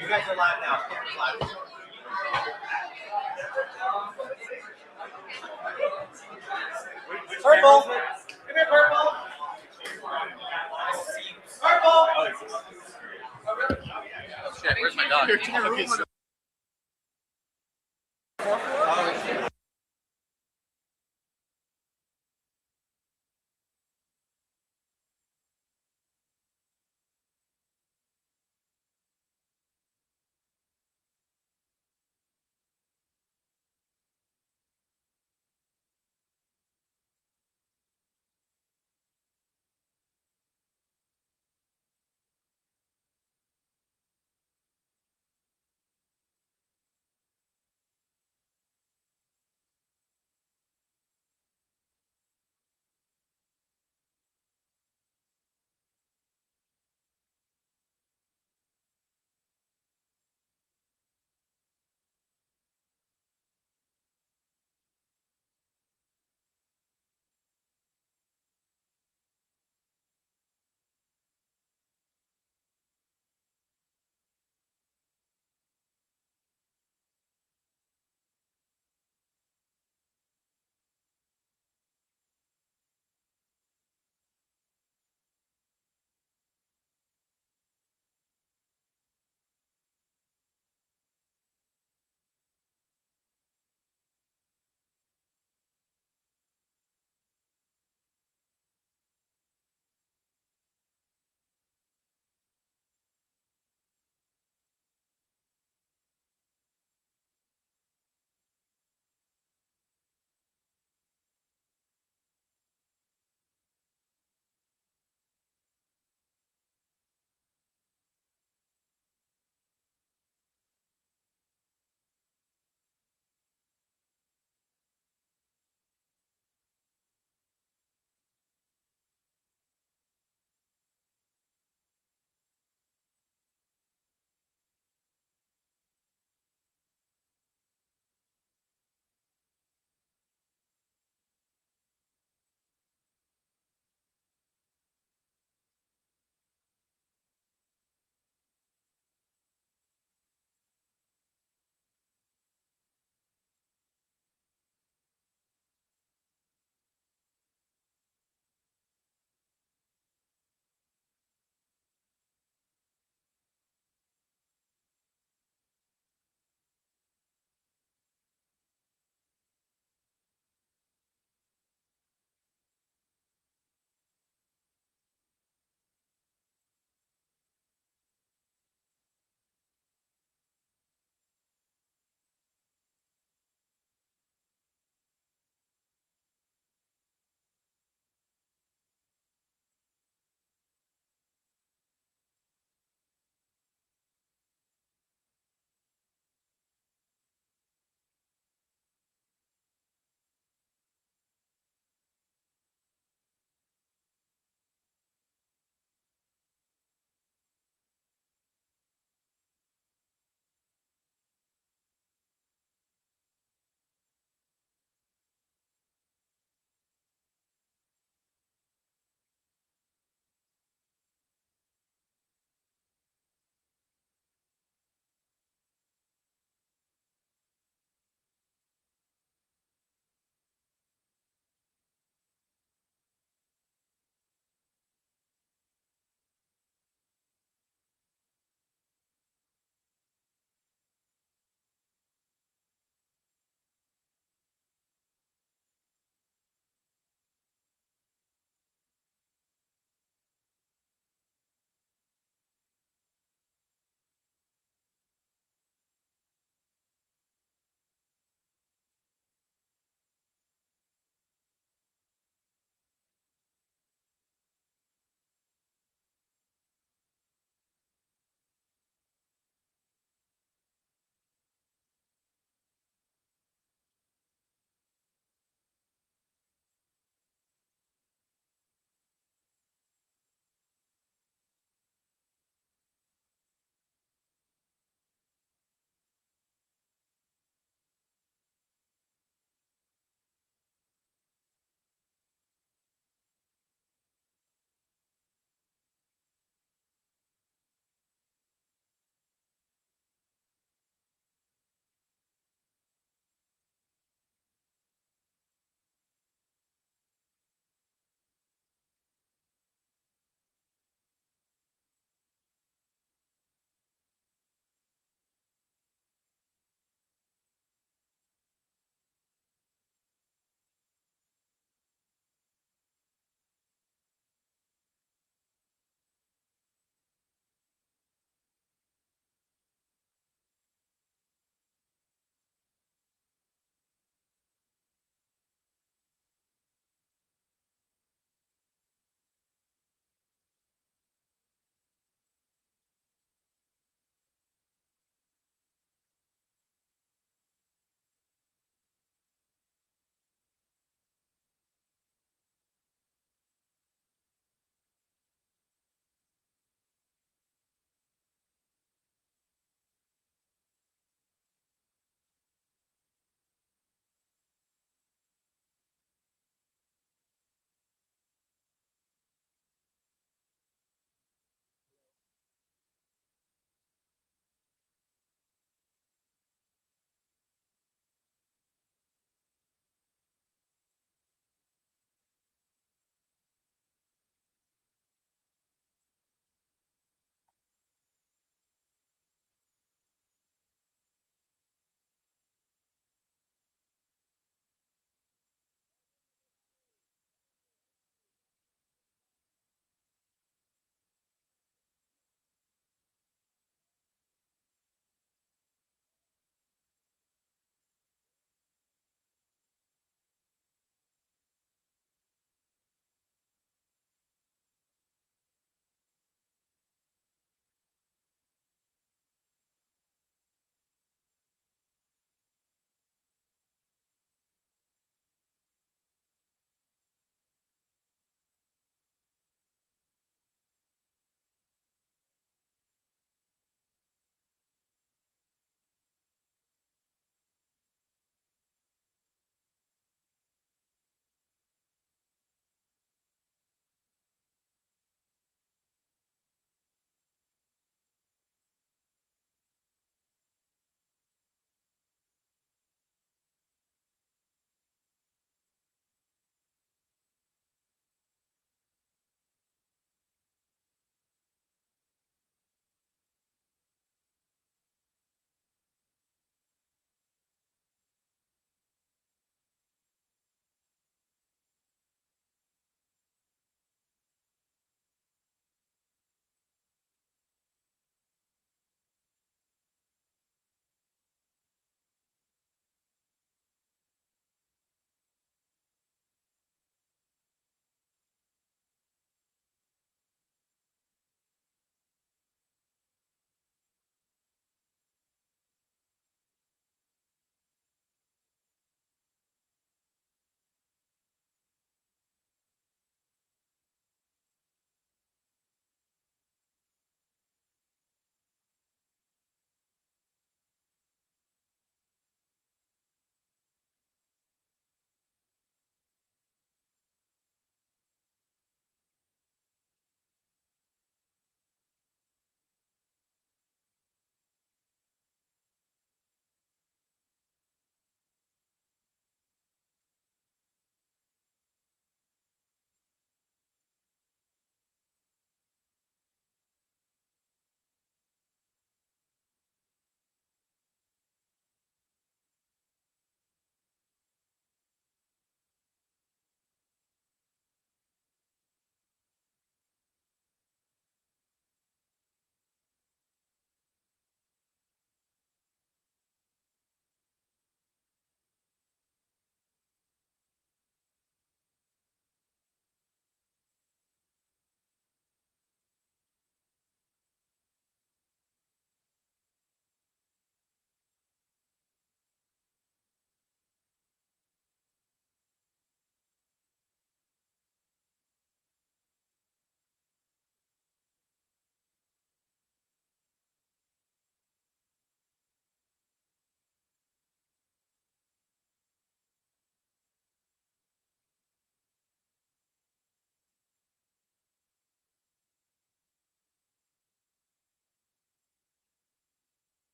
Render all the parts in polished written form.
You guys are live now. Camera's live. Purple. Come here, purple. Purple. Oh shit, where's my dog?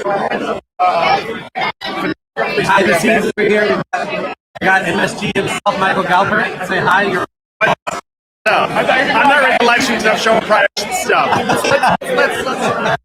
Behind the scenes over here, we got MSG himself, Michael Galper. Say hi. You're No, I'm not ready to live stream stuff, showing private stuff. Let's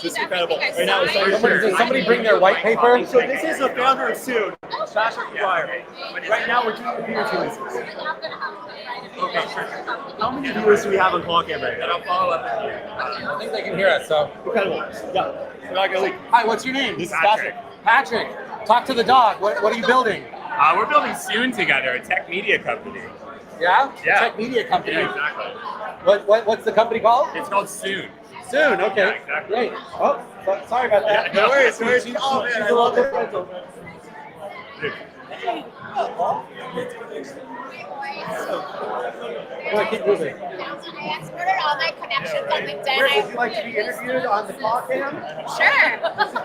Just incredible. Right now, Did somebody bring their white paper? so this is the founder of Soon, Patrick McGuire. Right now, we're doing viewers releases. Okay, sure. How many viewers do we have on ClawCon right now? I think they can hear us, so. Incredible. Yeah. We're not gonna leak. Hi, what's your name? This is Patrick. Patrick, talk to the dog. What are you building? We're building Soon together, a tech media company. Yeah? Yeah. Tech media company. Yeah, exactly. What's the company called? It's called Soon. Soon, okay. Yeah, exactly. Great. Oh, sorry about that. No worries, no worries. Oh, man, She's I a little love it. different. Go ahead, keep moving. I exported all my connections on LinkedIn. Would you like to be interviewed on the ClawCon? Sure.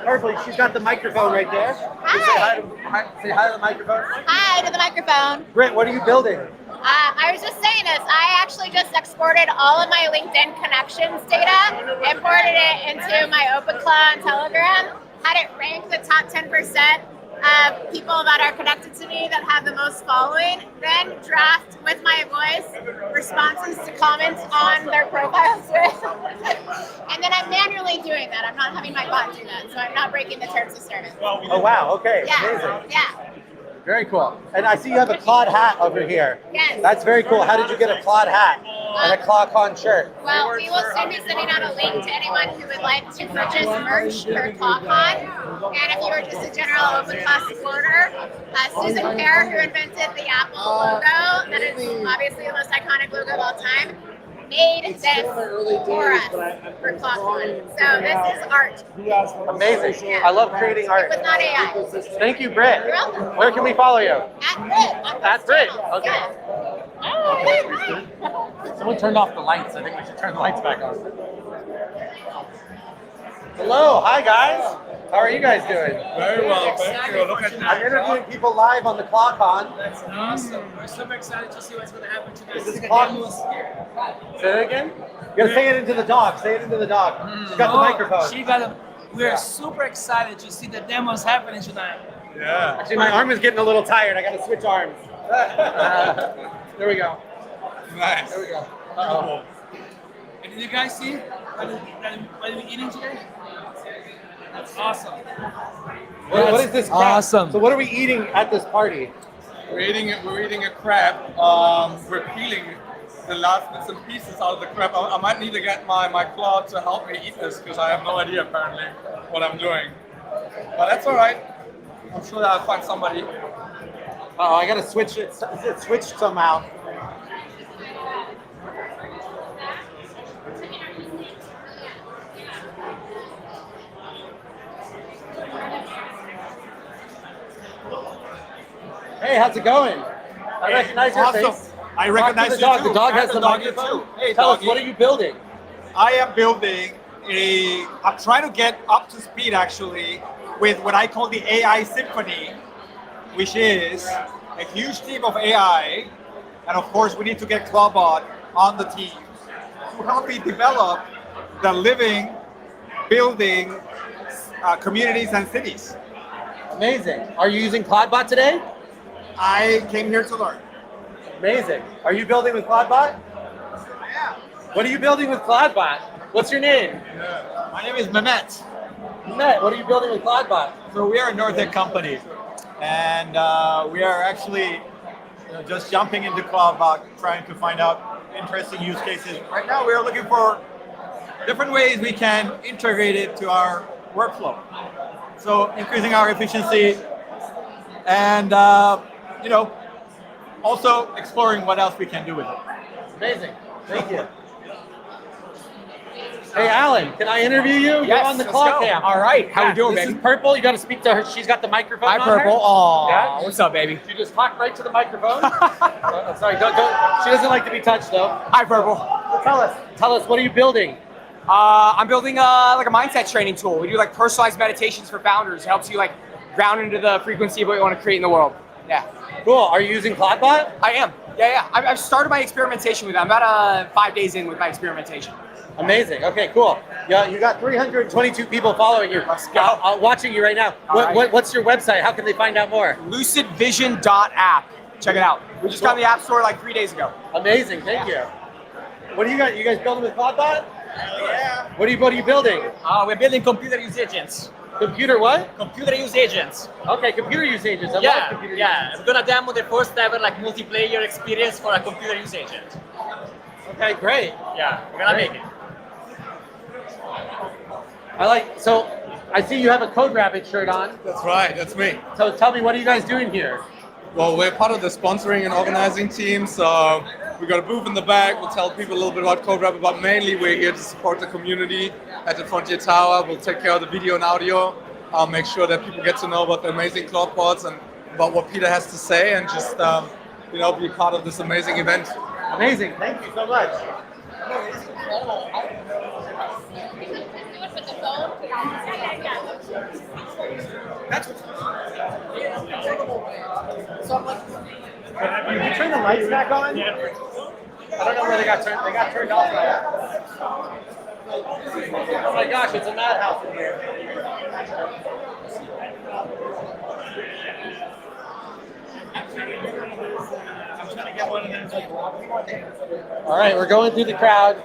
Perfect. She's got the microphone right there. Hi. Say hi to the microphone. Hi to the microphone. Britt, what are you building? I was just saying this. I actually just exported all of my LinkedIn connections data, imported it into my OpenClaw on Telegram, had it rank the top 10% of people that are connected to me that have the most following, then draft with my voice responses to comments on their profiles with. And then I'm manually doing that. I'm not having my bot do that, so I'm not breaking the terms of service. Oh, wow. Okay. Yeah, Amazing. yeah. Very cool. And I see you have a Claude hat over here. Yes. That's very cool. How did you get a Claude hat and a ClawCon shirt? Well, we will soon be sending out a link to anyone who would like to purchase merch for ClawCon. And if you were just a general OpenClaw supporter, Susan Kerr, who invented the Apple logo, that is obviously the most iconic logo of all time, made this for us for ClawCon. So this is art. Amazing. I love creating art. It was not AI. Thank you, Britt. You're welcome. Where can we follow you? At Brit. At Brit. Okay. Yeah. Oh, hi. Someone turned off the lights. I think we should turn the lights back on. Hello. Hi, guys. How are you guys doing? Very well, thank you. Look at I'm that. interviewing people live on the ClawCon. That's awesome. We're super excited to see what's going to happen tonight. This is The Claw- demos here. Say it again. You gotta say it into the dog. Say it into the dog. She's got the microphone. She got we're super excited to see the demos happening tonight. Yeah. Actually, my arm is getting a little tired. I gotta switch arms. There we go. Nice. There we go. Uh-oh. And did you guys see what we're eating today? That's awesome. What is this crab? awesome. So what are we eating at this party? We're eating a crab. We're peeling the last bits and pieces out of the crab. I might need to get my claw to help me eat this because I have no idea apparently what I'm doing. But that's all right. I'm sure that I'll find somebody. Oh, I gotta switch it. It switched somehow. Hey, how's it going? I recognize your awesome. face. I Talk recognize to the you dog. too. The dog I has the recognize you microphone. too. Hey, Tell us, doggy. what are you building? I am building I'm trying to get up to speed actually with what I call the AI Symphony, which is a huge team of AI. And of course, we need to get ClawBot on the team to help me develop the living, building communities and cities. Amazing. Are you using CloudBot today? I came here to learn. Amazing. Are you building with CloudBot? I am. What are you building with CloudBot? What's your name? My name is Mehmet. Matt, what are you building with CloudBot? So we are a Nortec company, and we are actually just jumping into ClawBot, trying to find out interesting use cases. Right now, we are looking for different ways we can integrate it to our workflow. So increasing our efficiency, and also exploring what else we can do with it. Amazing. Thank you. Hey, Alan, can I interview you? You're on the ClawCon. All right, how you doing, This baby? is Purple. You got to speak to her. She's got the microphone. Hi, on Purple. Her. Aw, Yeah? what's up, baby? You just talk right to the microphone. Sorry, don't. She doesn't like to be touched, though. Hi, Purple. Tell us, what are you building? I'm building like a mindset training tool. We do like personalized meditations for founders. It helps you like ground into the frequency of what you want to create in the world. Yeah. Cool. Are you using CloudBot? I am. Yeah. I've started my experimentation with it. I'm about 5 days in with my experimentation. Amazing. Okay, cool. Yeah, you got 322 people following you. Let's go. Watching you right now. What's your website? How can they find out more? LucidVision.app. Check it out. We just got in the App Store like 3 days ago. Amazing, thank you. What do you got? You guys building with ClawCon? Yeah. What are you building? We're building computer use agents. Computer what? Computer use agents. Okay, computer use agents. I love computer use agents. I'm gonna demo the first ever like multiplayer experience for a computer use agent. Okay, great. Yeah, we're gonna make it. So I see you have a Code Rabbit shirt on. That's right, that's me. So tell me, what are you guys doing here? Well, we're part of the sponsoring and organizing team, so we got a booth in the back. We'll tell people a little bit about Code Rabbit, but mainly we're here to support the community at the Frontier Tower. We'll take care of the video and audio. I'll make sure that people get to know about the amazing Claude pods and about what Peter has to say, and just be part of this amazing event. Amazing, thank you so much. Did you turn the lights back on? I don't know where they got turned. They got turned off. Oh my gosh, it's a madhouse in here. All right, we're going through the crowd.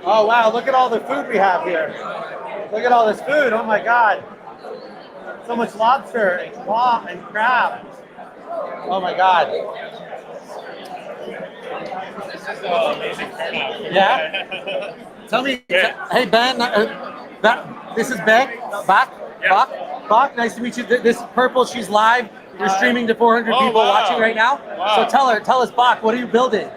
Oh wow, look at all the food we have here. Look at all this food, oh my God. So much lobster and claw and crab. Oh my God. Yeah? Tell me, hey Ben, this is Bach, nice to meet you. This is Purple, she's live. You're streaming to 400 people watching right now. So tell us, Bach, what are you building?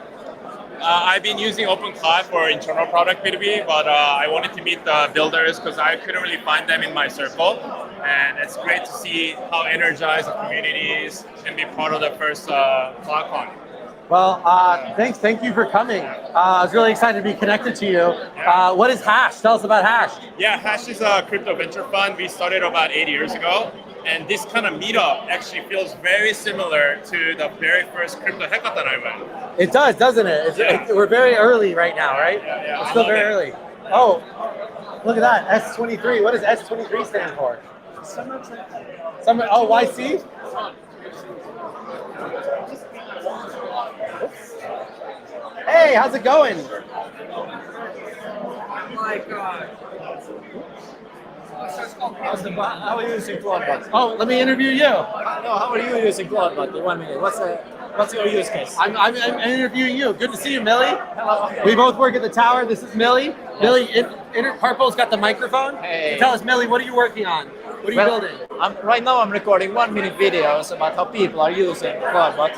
I've been using OpenClaw for internal product B2B, but I wanted to meet the builders because I couldn't really find them in my circle. And it's great to see how energized the community is and be part of the first ClawCon. Well, thank you for coming. I was really excited to be connected to you. What is Hash? Tell us about Hash. Yeah, Hash is a crypto venture fund. We started about 8 years ago. And this kind of meetup actually feels very similar to the very first crypto hackathon I went. It does, doesn't it? We're very early right now, right? Yeah. It's still very early. Oh, look at that, S23. What does S23 stand for? Oh, YC? Hey, how's it going? Oh my God. How are you using ClawCon? Oh, let me interview you. No, how are you using ClawCon? In 1 minute. What's your use case? I'm interviewing you. Good to see you, Millie. We both work at the tower. This is Millie. Millie, Purple's got the microphone. Hey. Tell us, Millie, what are you working on? What are you building? Right now I'm recording 1 minute videos about how people are using ClawCon,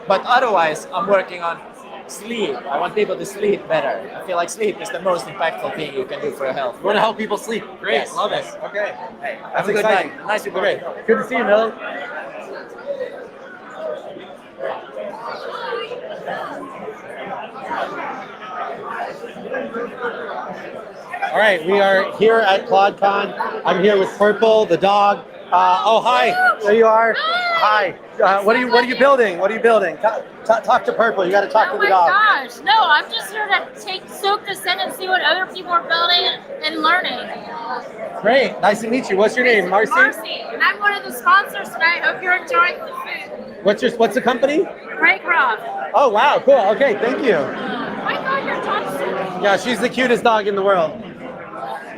but otherwise I'm working on sleep. I want people to sleep better. I feel like sleep is the most impactful thing you can do for your health. You want to help people sleep? Great, Yes, love yes. it. Okay. Hey, That's have a good exciting. night. Nice to meet Great. you. Good to see you, Millie. All right, we are here at ClawCon. I'm here with Purple, the dog. Oh, hi. There you are. Hi. What are you building? What are you building? Talk to Purple. You got to talk to the dog. Oh my gosh. No, I'm just here to soak this in and see what other people are building and learning. Great. Nice to meet you. What's your name? Marcy? Marcy. And I'm one of the sponsors tonight. Hope you're enjoying the food. What's the company? Raycroft. Oh, wow. Cool. Okay. Thank you. Oh my God, your dog's so cute. Yeah, she's the cutest dog in the world.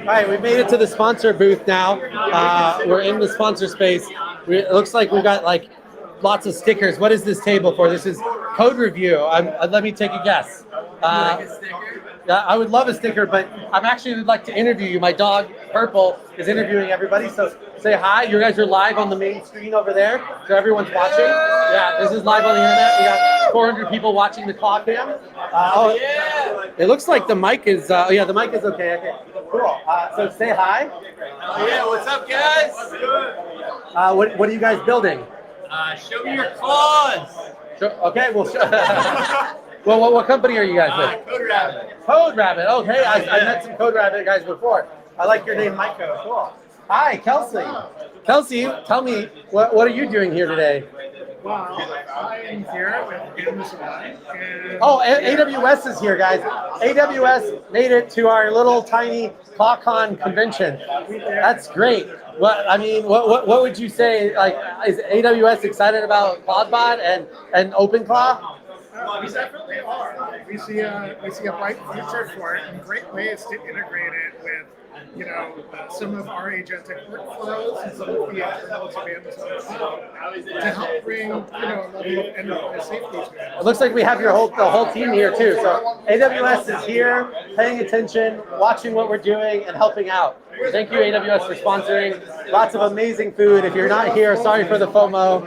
All right, we made it to the sponsor booth now. We're in the sponsor space. It looks like we've got like lots of stickers. What is this table for? This is code review. Let me take a guess. I would love a sticker, but I'm actually would like to interview you. My dog, Purple, is interviewing everybody. So say hi. You guys are live on the main screen over there. So everyone's watching. Yeah, this is live on the internet. We got 400 people watching the ClawCon. It looks like the mic is, yeah, the mic is okay. Okay, cool. So say hi. Yeah, what's up, guys? What are you guys building? Show me your claws. Okay, well, well, what company are you guys with? Code Rabbit. Code Rabbit. Okay, I met some Code Rabbit guys before. I like your name, Micro. Cool. Hi, Kelsey. Kelsey, tell me, what are you doing here today? Well, I am here with Amazon. And Oh, AWS is here, guys. AWS made it to our little tiny ClawCon convention. That's great. What would you say? Like, is AWS excited about CloudBot and OpenClaw? we definitely are. We see a bright future for it and great ways to integrate it with, some of our agentic workflows and some of the internals of Amazon to help bring, a level of enterprise safety to it. It looks like we have the whole team here too. So AWS is here, paying attention, watching what we're doing, and helping out. Thank you, AWS, for sponsoring. Lots of amazing food. If you're not here, sorry for the FOMO.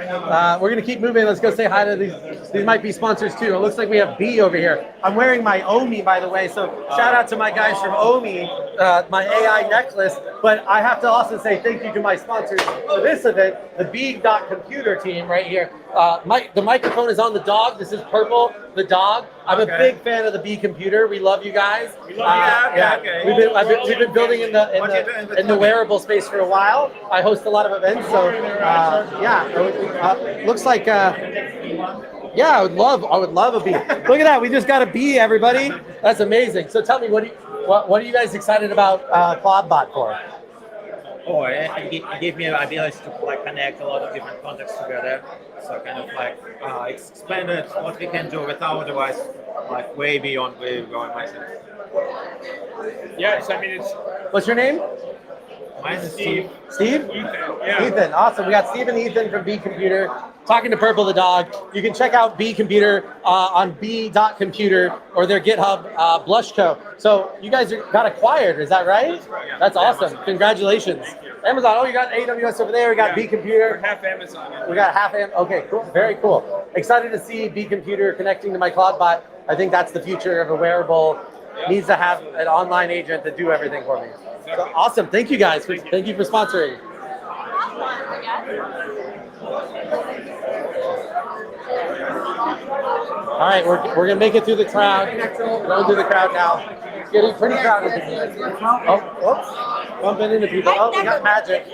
We're gonna keep moving. Let's go say hi to these. These might be sponsors too. It looks like we have B over here. I'm wearing my OMI, by the way. So shout out to my guys from OMI, my AI necklace. But I have to also say thank you to my sponsors for this event, the B.Computer team right here. The microphone is on the dog. This is Purple, the dog. I'm a big fan of the B Computer. We love you guys. We love you. We've been building in the wearable space for a while. I host a lot of events, so looks like I would love a B. Look at that. We just got a B, everybody. That's amazing. So tell me, what are you guys excited about CloudBot for? Oh, it gave me the ability to connect a lot of different contexts together. So kind of expanded what we can do without a device, way beyond where we're going myself. Yes, I mean it's. What's your name? Mine is Steve. Steve? Ethan. Yeah. Ethan, awesome. We got Steve and Ethan from B Computer talking to Purple the dog. You can check out B Computer on B.Computer or their GitHub Blushco. So you guys got acquired, is that right? That's awesome. Congratulations. Amazon. Oh, you got AWS over there. We got B Computer. We're half Amazon. We got half Okay, cool. Very cool. Excited to see B Computer connecting to my CloudBot. I think that's the future of a wearable. Needs to have an online agent to do everything for me. So, awesome. Thank you guys. Thank you for sponsoring. All right, we're gonna make it through the crowd. We're going through the crowd now. It's getting pretty crowded. Oh, whoops! Bumping into people. Oh, we got Magic.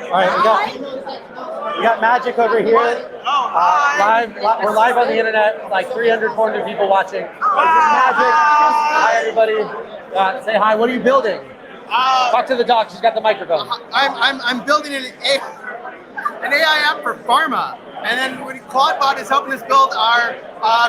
All right, we got Magic over here. We're live on the internet. Like 300, 400 people watching. This is Magic. Hi, everybody. Say hi. What are you building? Talk to the doc. She's got the microphone. I'm building an AI app for pharma, and then CloudBot is helping us build our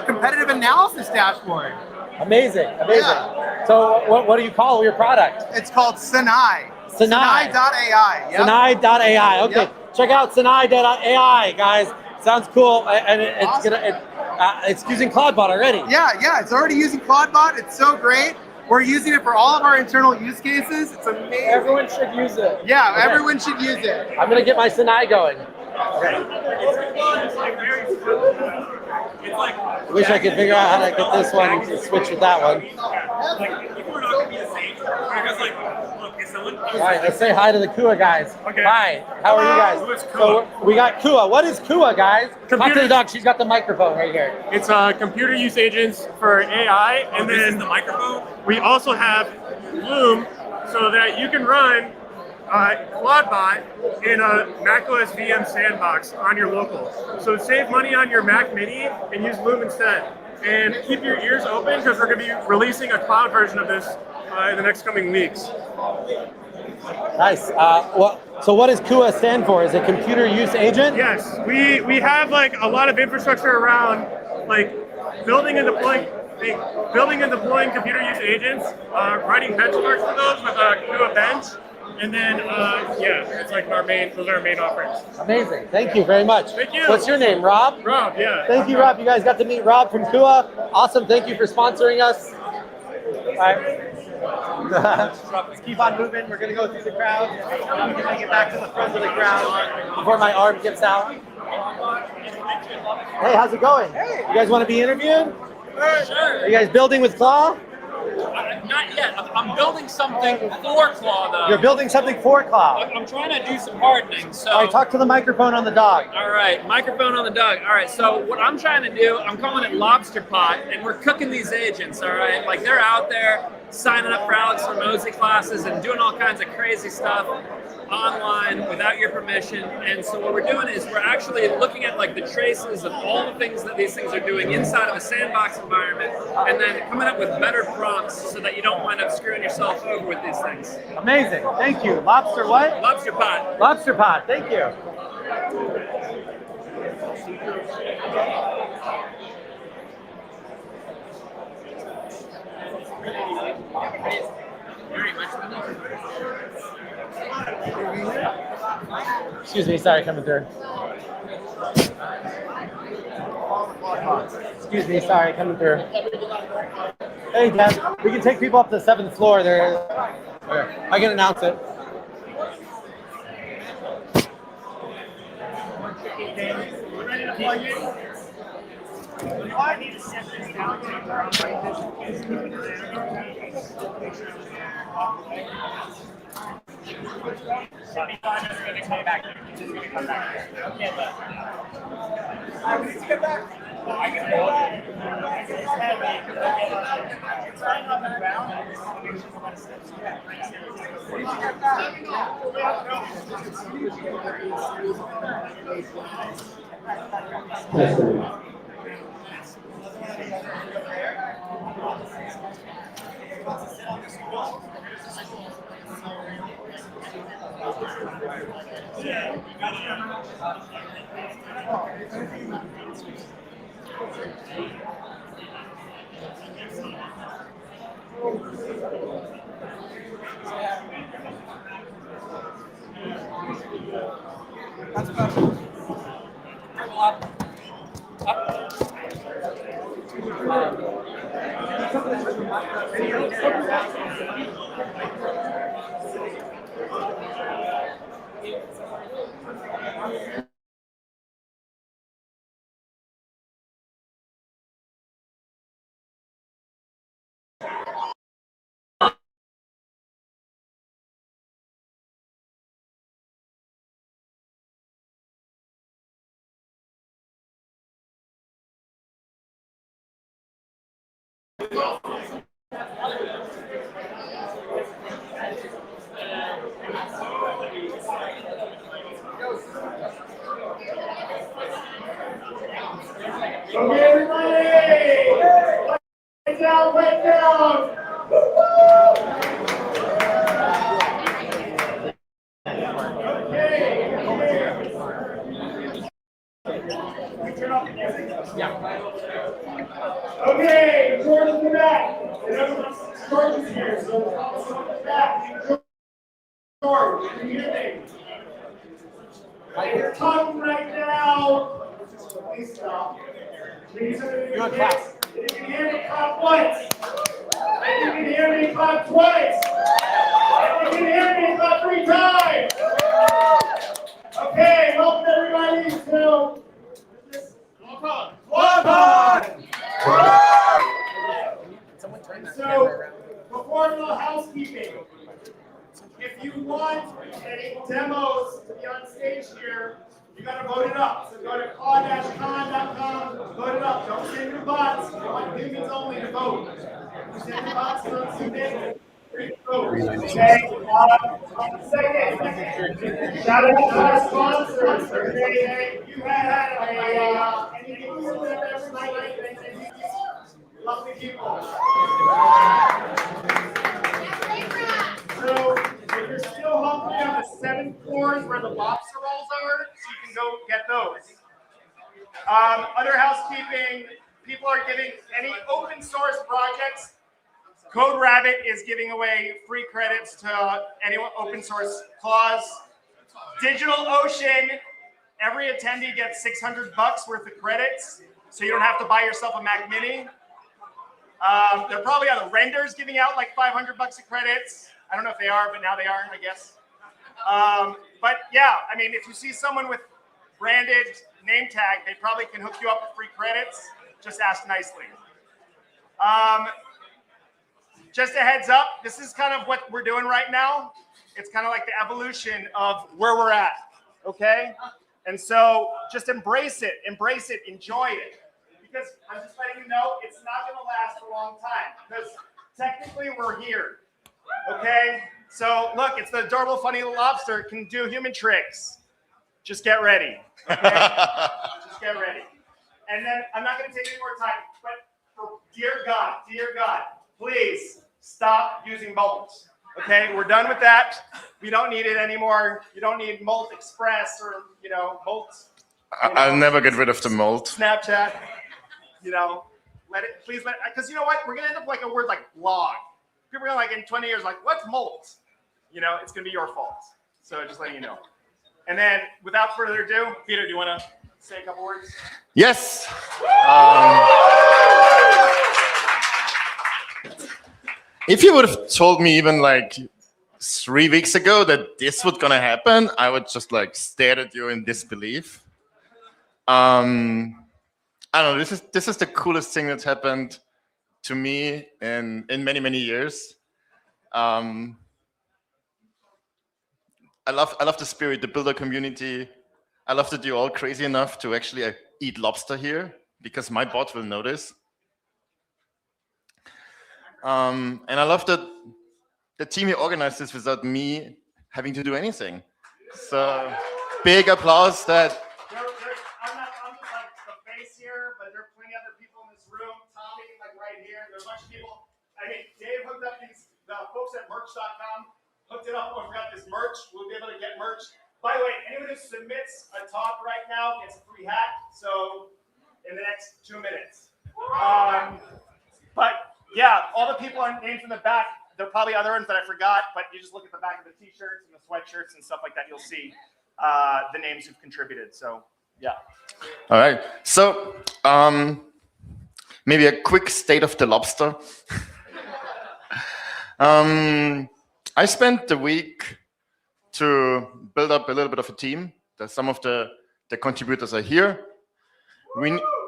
competitive analysis dashboard. Amazing. Yeah. So what do you call your product? It's called Sinai. Sinai.ai. Yep. Sinai.ai. Okay. Yep. Check out Sinai.ai, guys. Sounds cool, and it's using CloudBot already. Yeah. It's already using CloudBot. It's so great. We're using it for all of our internal use cases. It's amazing. Everyone should use it. Yeah, okay. Everyone should use it. I'm gonna get my Sinai going. Okay. I wish I could figure out how to get this one and switch with that one. All right, let's say hi to the Kua guys. Okay. Hi, how are you guys? So we got Kua. What is Kua, guys? Talk to the doc. She's got the microphone right here. It's computer use agents for AI, and then this is the microphone. We also have Bloom, so that you can run CloudBot in a macOS VM sandbox on your local. So save money on your Mac Mini and use Bloom instead. And keep your ears open because we're going to be releasing a cloud version of this in the next coming weeks. Nice. So what does CUA stand for? Is it computer use agent? Yes, we have like a lot of infrastructure around like building and deploying computer use agents, writing benchmarks for those with CUA Bench. And then, it's like those are our main offerings. Amazing. Thank you very much. Thank you. What's your name, Rob? Rob, yeah. Thank you, Rob. You guys got to meet Rob from Kua. Awesome. Thank you for sponsoring us. All right. Let's keep on moving. We're going to go through the crowd. I'm going to get back to the front of the crowd before my arm gets out. Hey, how's it going? Hey. You guys want to be interviewed? Sure. Are you guys building with Claw? Not yet. I'm building something for Claw, though. You're building something for Claw. I'm trying to do some hardening. So. All right, talk to the microphone on the dog. All right, microphone on the dog. All right, so what I'm trying to do, I'm calling it Lobster Pot, and we're cooking these agents, all right? Like, they're out there. signing up for Alex Hormozi classes and doing all kinds of crazy stuff online without your permission. And so what we're doing is we're actually looking at like the traces of all the things that these things are doing inside of a sandbox environment, and then coming up with better prompts so that you don't wind up screwing yourself over with these things. Amazing. Thank you. Lobster what? Lobster pot. Lobster pot. Thank you. Excuse me, sorry, coming through. Excuse me, sorry, coming through. Hey, Deb, we can take people up to the 7th floor. I can announce it. I need to set this down. Okay, everybody! Right down, right down! Okay, George in the back. George is here, so in the back. George, can you hear me? You're talking right now. Please stop. Please do a class. If you can hear me, clap once. If you can hear me, clap twice. If you can hear me, clap 3 times. Okay, welcome everybody to ClawCon. So, before a little housekeeping, if you want any demos to be on stage here, you gotta vote it up. So go to claw-con.com, vote it up. Don't send your bots. You want humans only to vote. If you send your bots, don't submit. Okay, second, shout out to our sponsors. Okay, you had anything with them every night. Lovely people. So, if you're still hungry on the 7th floor is where the lobster rolls are, so you can go get those. Other housekeeping, people are giving any open source projects. Code Rabbit is giving away free credits to any open source claws. DigitalOcean, every attendee gets $600 worth of credits, so you don't have to buy yourself a Mac Mini. There probably are the renders giving out like $500 of credits. I don't know if they are, but now they are, I guess. But yeah, I mean, if you see someone with branded name tag, they probably can hook you up with free credits. Just ask nicely. Just a heads up, this is kind of what we're doing right now. It's kind of like the evolution of where we're at, okay? And so just embrace it, enjoy it. Because I'm just letting you know, it's not gonna last a long time. Because technically we're here. Okay? So look, it's the adorable, funny little lobster. It can do human tricks. Just get ready. Okay? Just get ready. And then I'm not going to take any more time, but for dear God, please stop using molds. Okay? We're done with that. We don't need it anymore. You don't need Molt Express or, Molt. I'll never get rid of the mold. Snapchat. Please let it, because you know what? We're going to end up like a word like blog. People are going to in 20 years like, what's Molt? It's going to be your fault. So just letting you know. And then without further ado, Peter, do you want to say a couple words? Yes. If you would have told me even like 3 weeks ago that this was gonna happen, I would just like stare at you in disbelief. I don't know. This is the coolest thing that's happened to me in many, many years. I love the spirit, the builder community. I love that you're all crazy enough to actually eat lobster here, because my bot will notice. And I love that the team here organized this without me having to do anything. So big applause that. I'm just like the face here, but there are plenty of other people in this room. Tommy, like right here. There's a bunch of people. I mean, Dave hooked up the folks at merch.com. Hooked it up. Oh, I forgot this merch. We'll be able to get merch. By the way, anyone who submits a top right now gets a free hat. So in the next 2 minutes. But yeah, all the people are named in the back. There are probably other ones that I forgot, but you just look at the back of the t-shirts and the sweatshirts and stuff like that. You'll see the names who've contributed. So yeah. All right. So maybe a quick state of the lobster. I spent the week to build up a little bit of a team. Some of the contributors are here.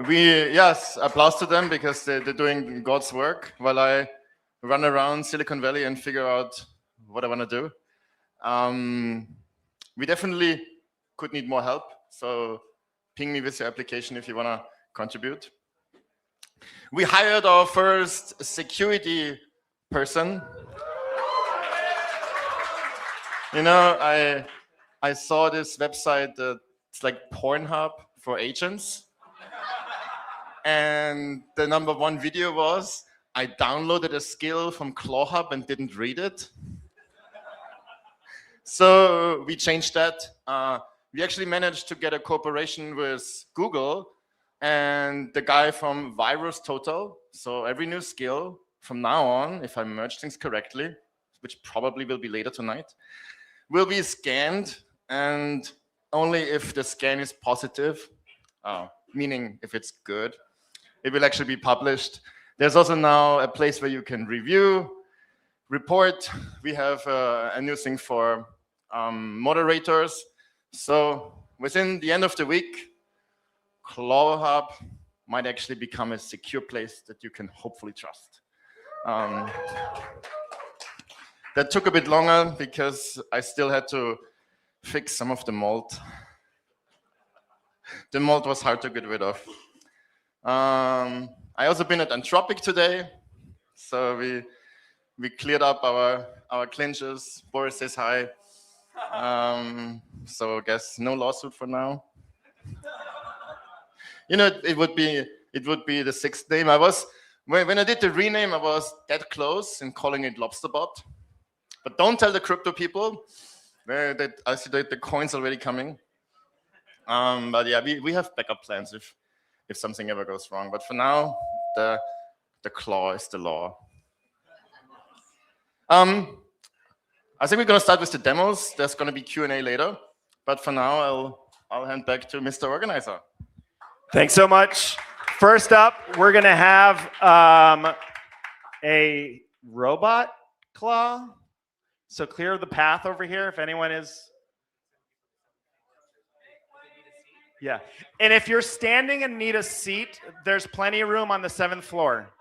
Yes, applause to them, because they're doing God's work while I run around Silicon Valley and figure out what I want to do. We definitely could need more help, so ping me with your application if you want to contribute. We hired our first security person. I saw this website it's like Pornhub for agents. And the #1 video was, I downloaded a skill from ClawHub and didn't read it. So we changed that. We actually managed to get a cooperation with Google and the guy from Virus Total. So every new skill from now on, if I merge things correctly, which probably will be later tonight, will be scanned, and only if the scan is positive, meaning if it's good, it will actually be published. There's also now a place where you can review, report. We have a new thing for moderators. So within the end of the week, ClawHub might actually become a secure place that you can hopefully trust. That took a bit longer because I still had to fix some of the mold. The mold was hard to get rid of. I also been at Anthropic today, so we cleared up our clinches. Boris says hi. So I guess no lawsuit for now. It would be the 6th name. When I did the rename, I was that close in calling it LobsterBot. But don't tell the crypto people. I see that the coin's already coming. But yeah, we have backup plans if something ever goes wrong. But for now, the claw is the law. I think we're going to start with the demos. There's going to be Q&A later. But for now, I'll hand back to Mr. Organizer. Thanks so much. First up, we're going to have a robot claw. So clear the path over here if anyone is. Yeah. And if you're standing and need a seat, there's plenty of room on the 7th floor.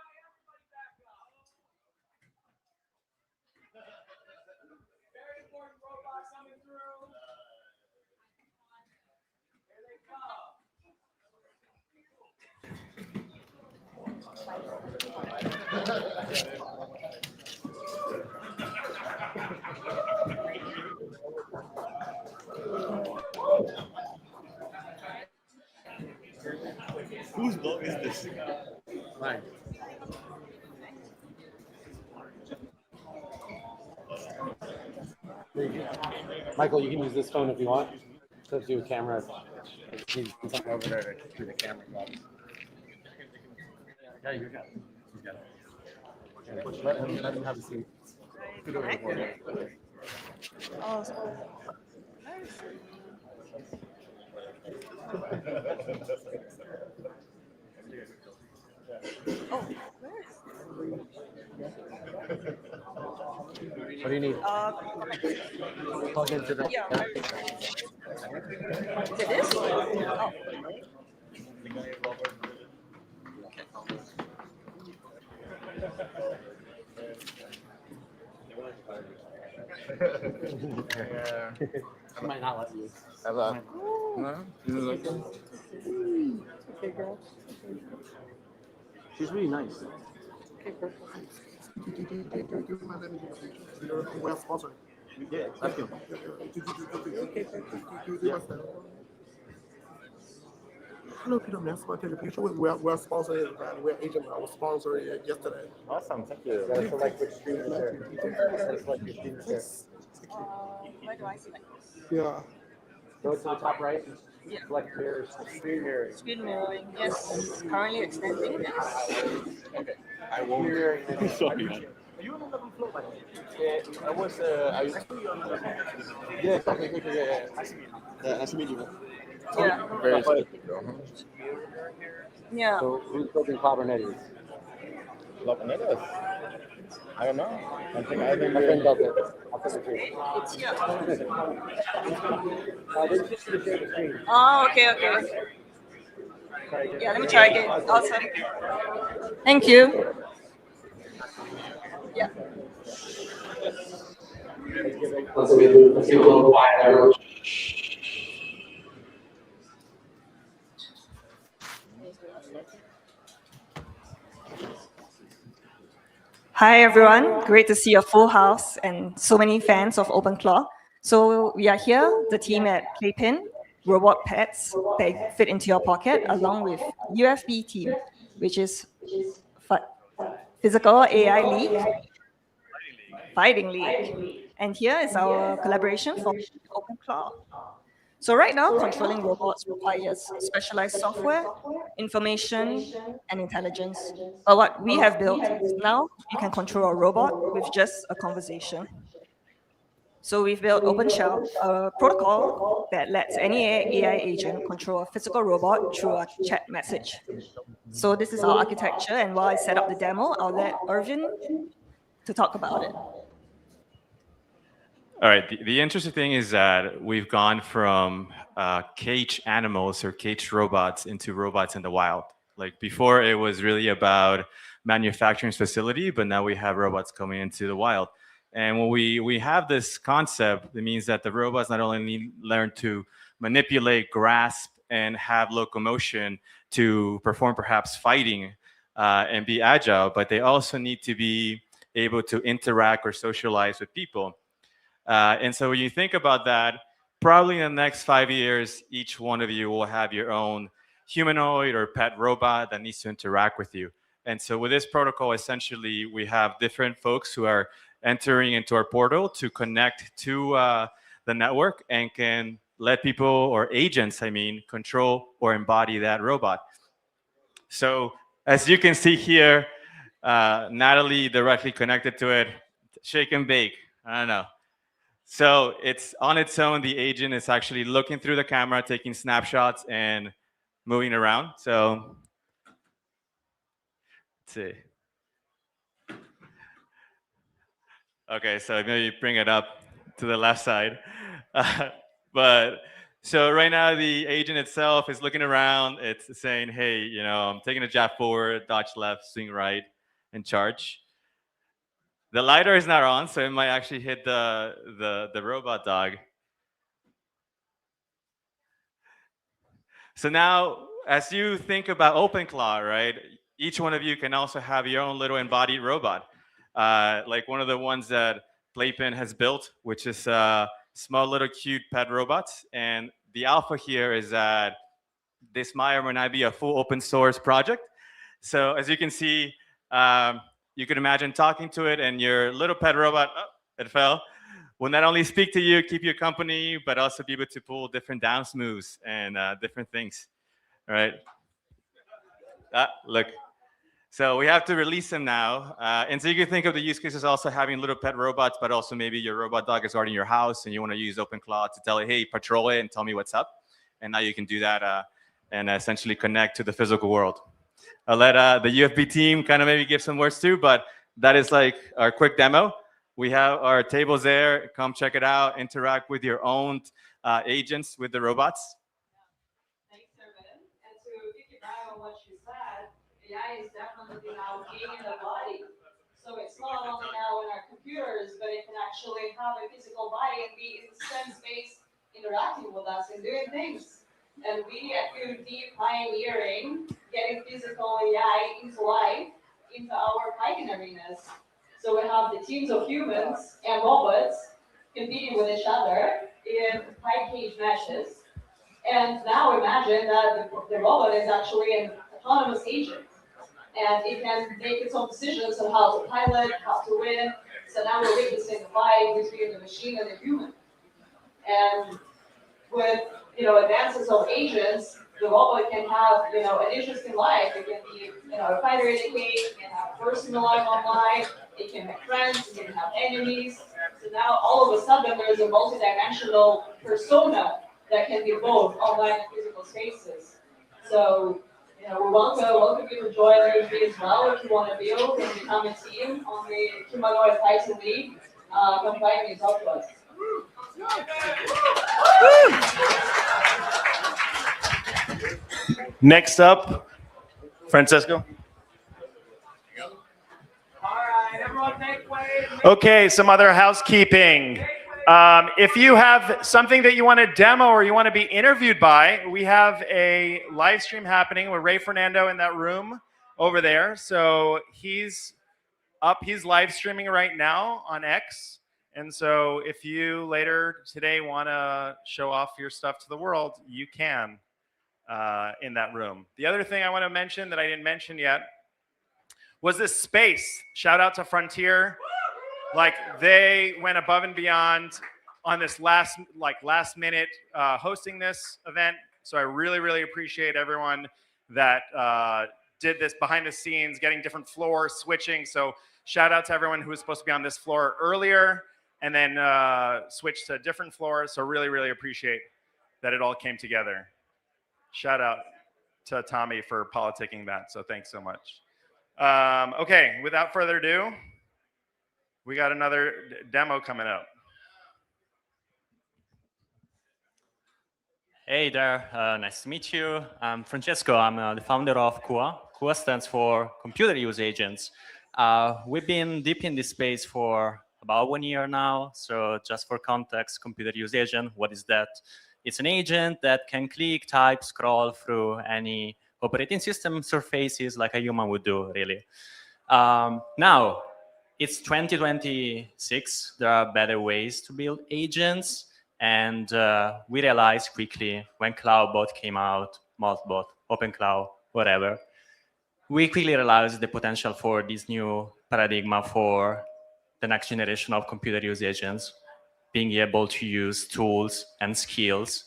Whose blog is this? Mine. Michael, you can use this phone if you want to do a camera. He's something over there to do the camera. Yeah, you got it. You got it. Let him have a seat. Scoot over the board. Oh. Oh, What do you need? Plug into that. yeah. To this? Oh. Yeah. She might not let you. Have that. No? You don't like it? Okay, girl. She's really nice. Okay, perfect. We're sponsored. Yeah, that's good. Hello, Peter. Next one, take a picture. We're sponsored. We're agent. I was sponsored yesterday. Awesome, thank you. You gotta select which screen is there. You gotta select your screen is there. Where do I select? Yeah. Go to the top right. Yeah. Select mirrors. Screen mirroring. Screen mirroring. Yes. Currently extending. Yes. Okay. I won't. Sorry. Are you on the 11th floor, by the way? Yeah, I was. I used to be on the. Yeah, exactly. Yeah. Nice to meet you. Yeah. Very good. Yeah. So who's building Kubernetes? Kubernetes? I don't know. I think My friend built it. I'll put it to you. It's here. They just need to share the screen. Oh, okay. Yeah, let me try again. Awesome. Thank you. Yeah. Let's give it a little quiet. Hi everyone, great to see a full house and so many fans of OpenClaw. So we are here, the team at Playpin, robot pets that fit into your pocket, along with UFB team, which is Physical AI League, Fighting League. And here is our collaboration for OpenClaw. So right now, controlling robots requires specialized software, information, and intelligence. But what we have built is now you can control a robot with just a conversation. So we've built OpenShell, a protocol that lets any AI agent control a physical robot through a chat message. So this is our architecture, and while I set up the demo, I'll let Irvin to talk about it. All right, the interesting thing is that we've gone from cage animals or cage robots into robots in the wild. Like before, it was really about manufacturing facility, but now we have robots coming into the wild. And when we have this concept, it means that the robots not only learn to manipulate, grasp, and have locomotion to perform perhaps fighting and be agile, but they also need to be able to interact or socialize with people. And so when you think about that, probably in the next 5 years, each one of you will have your own humanoid or pet robot that needs to interact with you. And so with this protocol, essentially, we have different folks who are entering into our portal to connect to the network and can let people, or agents, I mean, control or embody that robot. So as you can see here, Natalie directly connected to it, shake and bake, I don't know. So it's on its own, the agent is actually looking through the camera, taking snapshots and moving around. So let's see. Okay, so maybe bring it up to the left side. But so right now the agent itself is looking around. It's saying, hey, you know, I'm taking a jab forward, dodge left, swing right, and charge. The LiDAR is not on, so it might actually hit the robot dog. So now, as you think about OpenClaw, right, each one of you can also have your own little embodied robot. Like one of the ones that Playpin has built, which is small little cute pet robots. And the alpha here is that this might or might not be a full open source project. So as you can see, you can imagine talking to it, and your little pet robot, oh, it fell, will not only speak to you, keep you company, but also be able to pull different dance moves and different things. All right. Look. So we have to release them now. And so you can think of the use cases also having little pet robots, but also maybe your robot dog is already in your house and you want to use OpenClaw to tell it, hey, patrol it and tell me what's up. And now you can do that and essentially connect to the physical world. I'll let the UFB team kind of maybe give some words too, but that is like our quick demo. We have our tables there. Come check it out. Interact with your own agents with the robots. AI is definitely now gaining a body. So it's not only now in our computers, but it can actually have a physical body and be in space interacting with us and doing things. And we at QD pioneering getting physical AI into life, into our Python arenas. So we have the teams of humans and robots competing with each other in PyCage meshes. And now imagine that the robot is actually an autonomous agent. And it can make its own decisions on how to pilot, how to win. So now we're witnessing the fight between the machine and the human. And with advances of agents, the robot can have an interesting life. It can be a fighter in a cage. It can have a personal life online. It can make friends. It can have enemies. So now all of a sudden there's a multidimensional persona that can be both online and physical spaces. So we welcome you to join UFB as well if you want to build and become a team on the Humanoid Python League. Come by and talk to us. Next up, Francesco. Okay, some other housekeeping. If you have something that you want to demo or you want to be interviewed by, we have a live stream happening with Ray Fernando in that room over there. So he's live streaming right now on X. And so if you later today want to show off your stuff to the world, you can in that room. The other thing I want to mention that I didn't mention yet was this space. Shout out to Frontier. Like they went above and beyond on this last minute hosting this event. So I really, really appreciate everyone that did this behind the scenes, getting different floors, switching. So shout out to everyone who was supposed to be on this floor earlier and then switched to different floors. So really, really appreciate that it all came together. Shout out to Tommy for politicking that. So thanks so much. Okay, without further ado, we got another demo coming up. Hey there, nice to meet you. I'm Francesco. I'm the founder of CUA. CUA stands for Computer Use Agents. We've been deep in this space for about 1 year now. So just for context, Computer Use Agent, what is that? It's an agent that can click, type, scroll through any operating system surfaces like a human would do, really. Now, it's 2026. There are better ways to build agents. And we realized quickly when CloudBot came out, Maltbot, OpenClaw, whatever, we quickly realized the potential for this new paradigm for the next generation of computer use agents, being able to use tools and skills,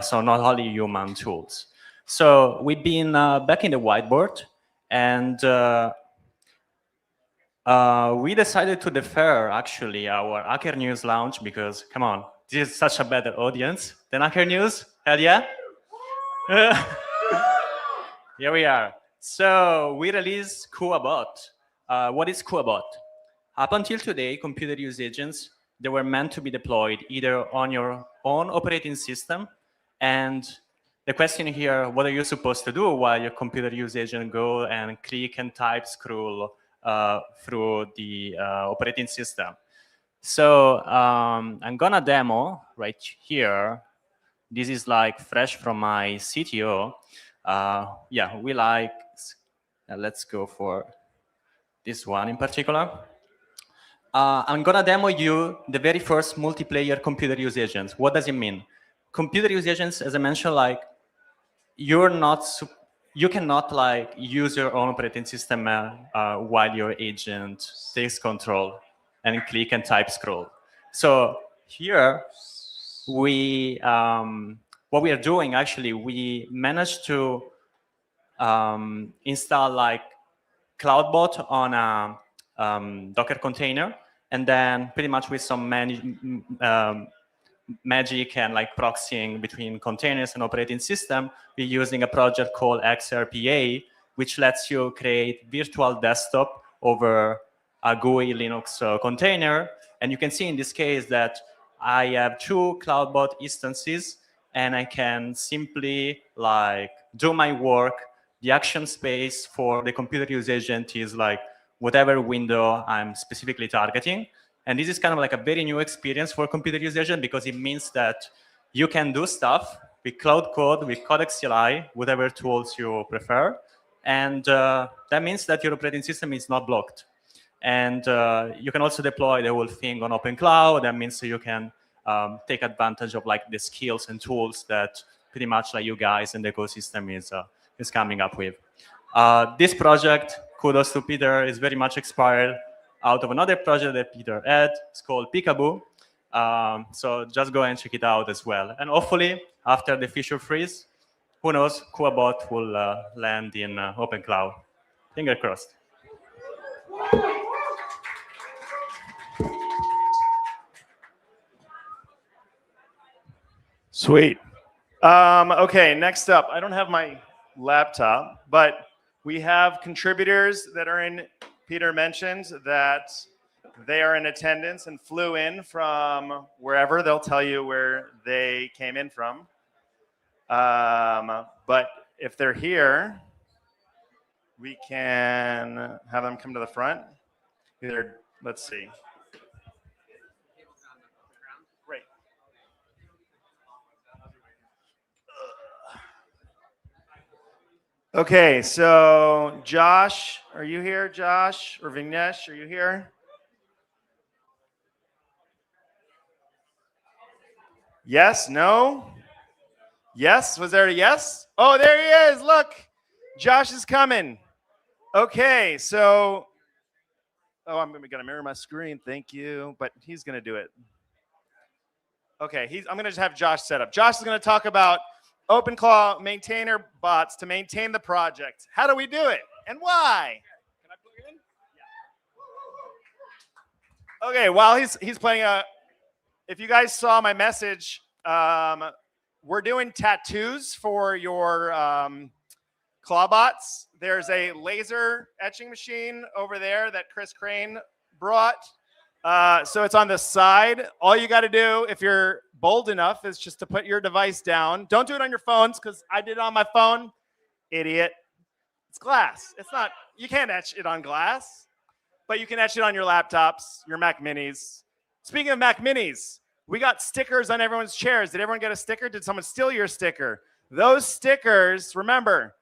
so not only human tools. So we've been back in the whiteboard, and we decided to defer, actually, our Hacker News launch because, come on, this is such a better audience than Hacker News. Hell yeah. Here we are. So we released CUABot. What is CUABot? Up until today, computer use agents, they were meant to be deployed either on your own operating system. And the question here, what are you supposed to do while your computer use agent go and click and type, scroll through the operating system? So I'm gonna demo right here. This is like fresh from my CTO. Yeah, we like, let's go for this one in particular. I'm gonna demo you the very first multiplayer computer use agents. What does it mean? Computer use agents, as I mentioned, like you cannot like use your own operating system while your agent takes control and click and type scroll. So here what we are doing actually, we managed to install like CloudBot on a Docker container, and then pretty much with some magic and like proxying between containers and operating system, we're using a project called XRPA, which lets you create virtual desktop over a GUI Linux container. And you can see in this case that I have 2 CloudBot instances, and I can simply like do my work. The action space for the computer use agent is like whatever window I'm specifically targeting. And this is kind of like a very new experience for computer use agent, because it means that you can do stuff with Cloud Code, with Codex CLI, whatever tools you prefer. And that means that your operating system is not blocked. And you can also deploy the whole thing on OpenClaw. That means you can take advantage of like the skills and tools that pretty much like you guys and the ecosystem is coming up with. This project, kudos to Peter, is very much inspired out of another project that Peter had. It's called Peekaboo. So just go and check it out as well. And hopefully, after the feature freeze, who knows, KuaBot will land in OpenClaw. Finger crossed. Sweet. Okay, next up, I don't have my laptop, but we have contributors that are in. Peter mentioned that they are in attendance and flew in from wherever. They'll tell you where they came in from. But if they're here, we can have them come to the front. Either, let's see. Great. Okay, so Josh, are you here? Josh or Vignesh, are you here? Yes, no? Yes, was there a yes? Oh, there he is, look. Josh is coming. Okay, so, oh, I'm gonna mirror my screen, thank you, but he's gonna do it. Okay, I'm gonna just have Josh set up. Josh is gonna talk about OpenClaw maintainer bots to maintain the project. How do we do it and why? Can I plug in? Yeah. Okay, while he's playing if you guys saw my message, we're doing tattoos for your ClawBots. There's a laser etching machine over there that Chris Crane brought. So it's on the side. All you got to do, if you're bold enough, is just to put your device down. Don't do it on your phones, because I did it on my phone. Idiot. It's glass. It's not, you can't etch it on glass, but you can etch it on your laptops, your Mac Minis. Speaking of Mac Minis, we got stickers on everyone's chairs. Did everyone get a sticker? Did someone steal your sticker? Those stickers, remember,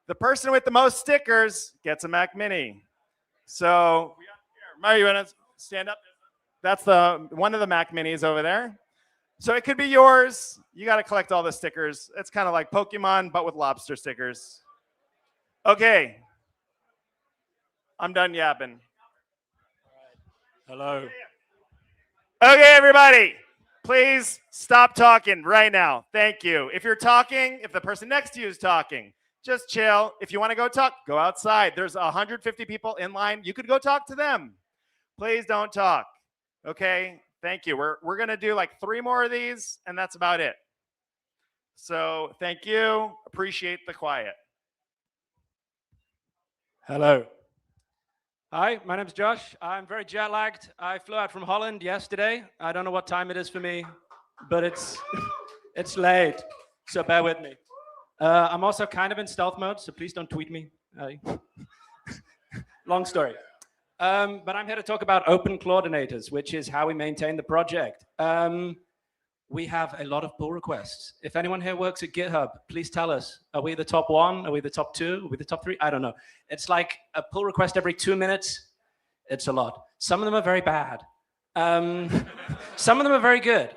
the person with the most stickers gets a Mac Mini. So, Mario, you want to stand up? That's one of the Mac Minis over there. So it could be yours. You got to collect all the stickers. It's kind of like Pokemon, but with lobster stickers. Okay. I'm done yapping. Hello. Okay, everybody. Please stop talking right now. Thank you. If you're talking, if the person next to you is talking, just chill. If you want to go talk, go outside. There's 150 people in line. You could go talk to them. Please don't talk. Okay, thank you. We're going to do like 3 more of these, and that's about it. So thank you. Appreciate the quiet. Hello. Hi, my name's Josh. I'm very jet lagged. I flew out from Holland yesterday. I don't know what time it is for me, but it's late, so bear with me. I'm also kind of in stealth mode, so please don't tweet me. Long story. But I'm here to talk about open coordinators, which is how we maintain the project. We have a lot of pull requests. If anyone here works at GitHub, please tell us. Are we the top 1? Are we the top 2? Are we the top 3? I don't know. It's like a pull request every 2 minutes. It's a lot. Some of them are very bad. Some of them are very good.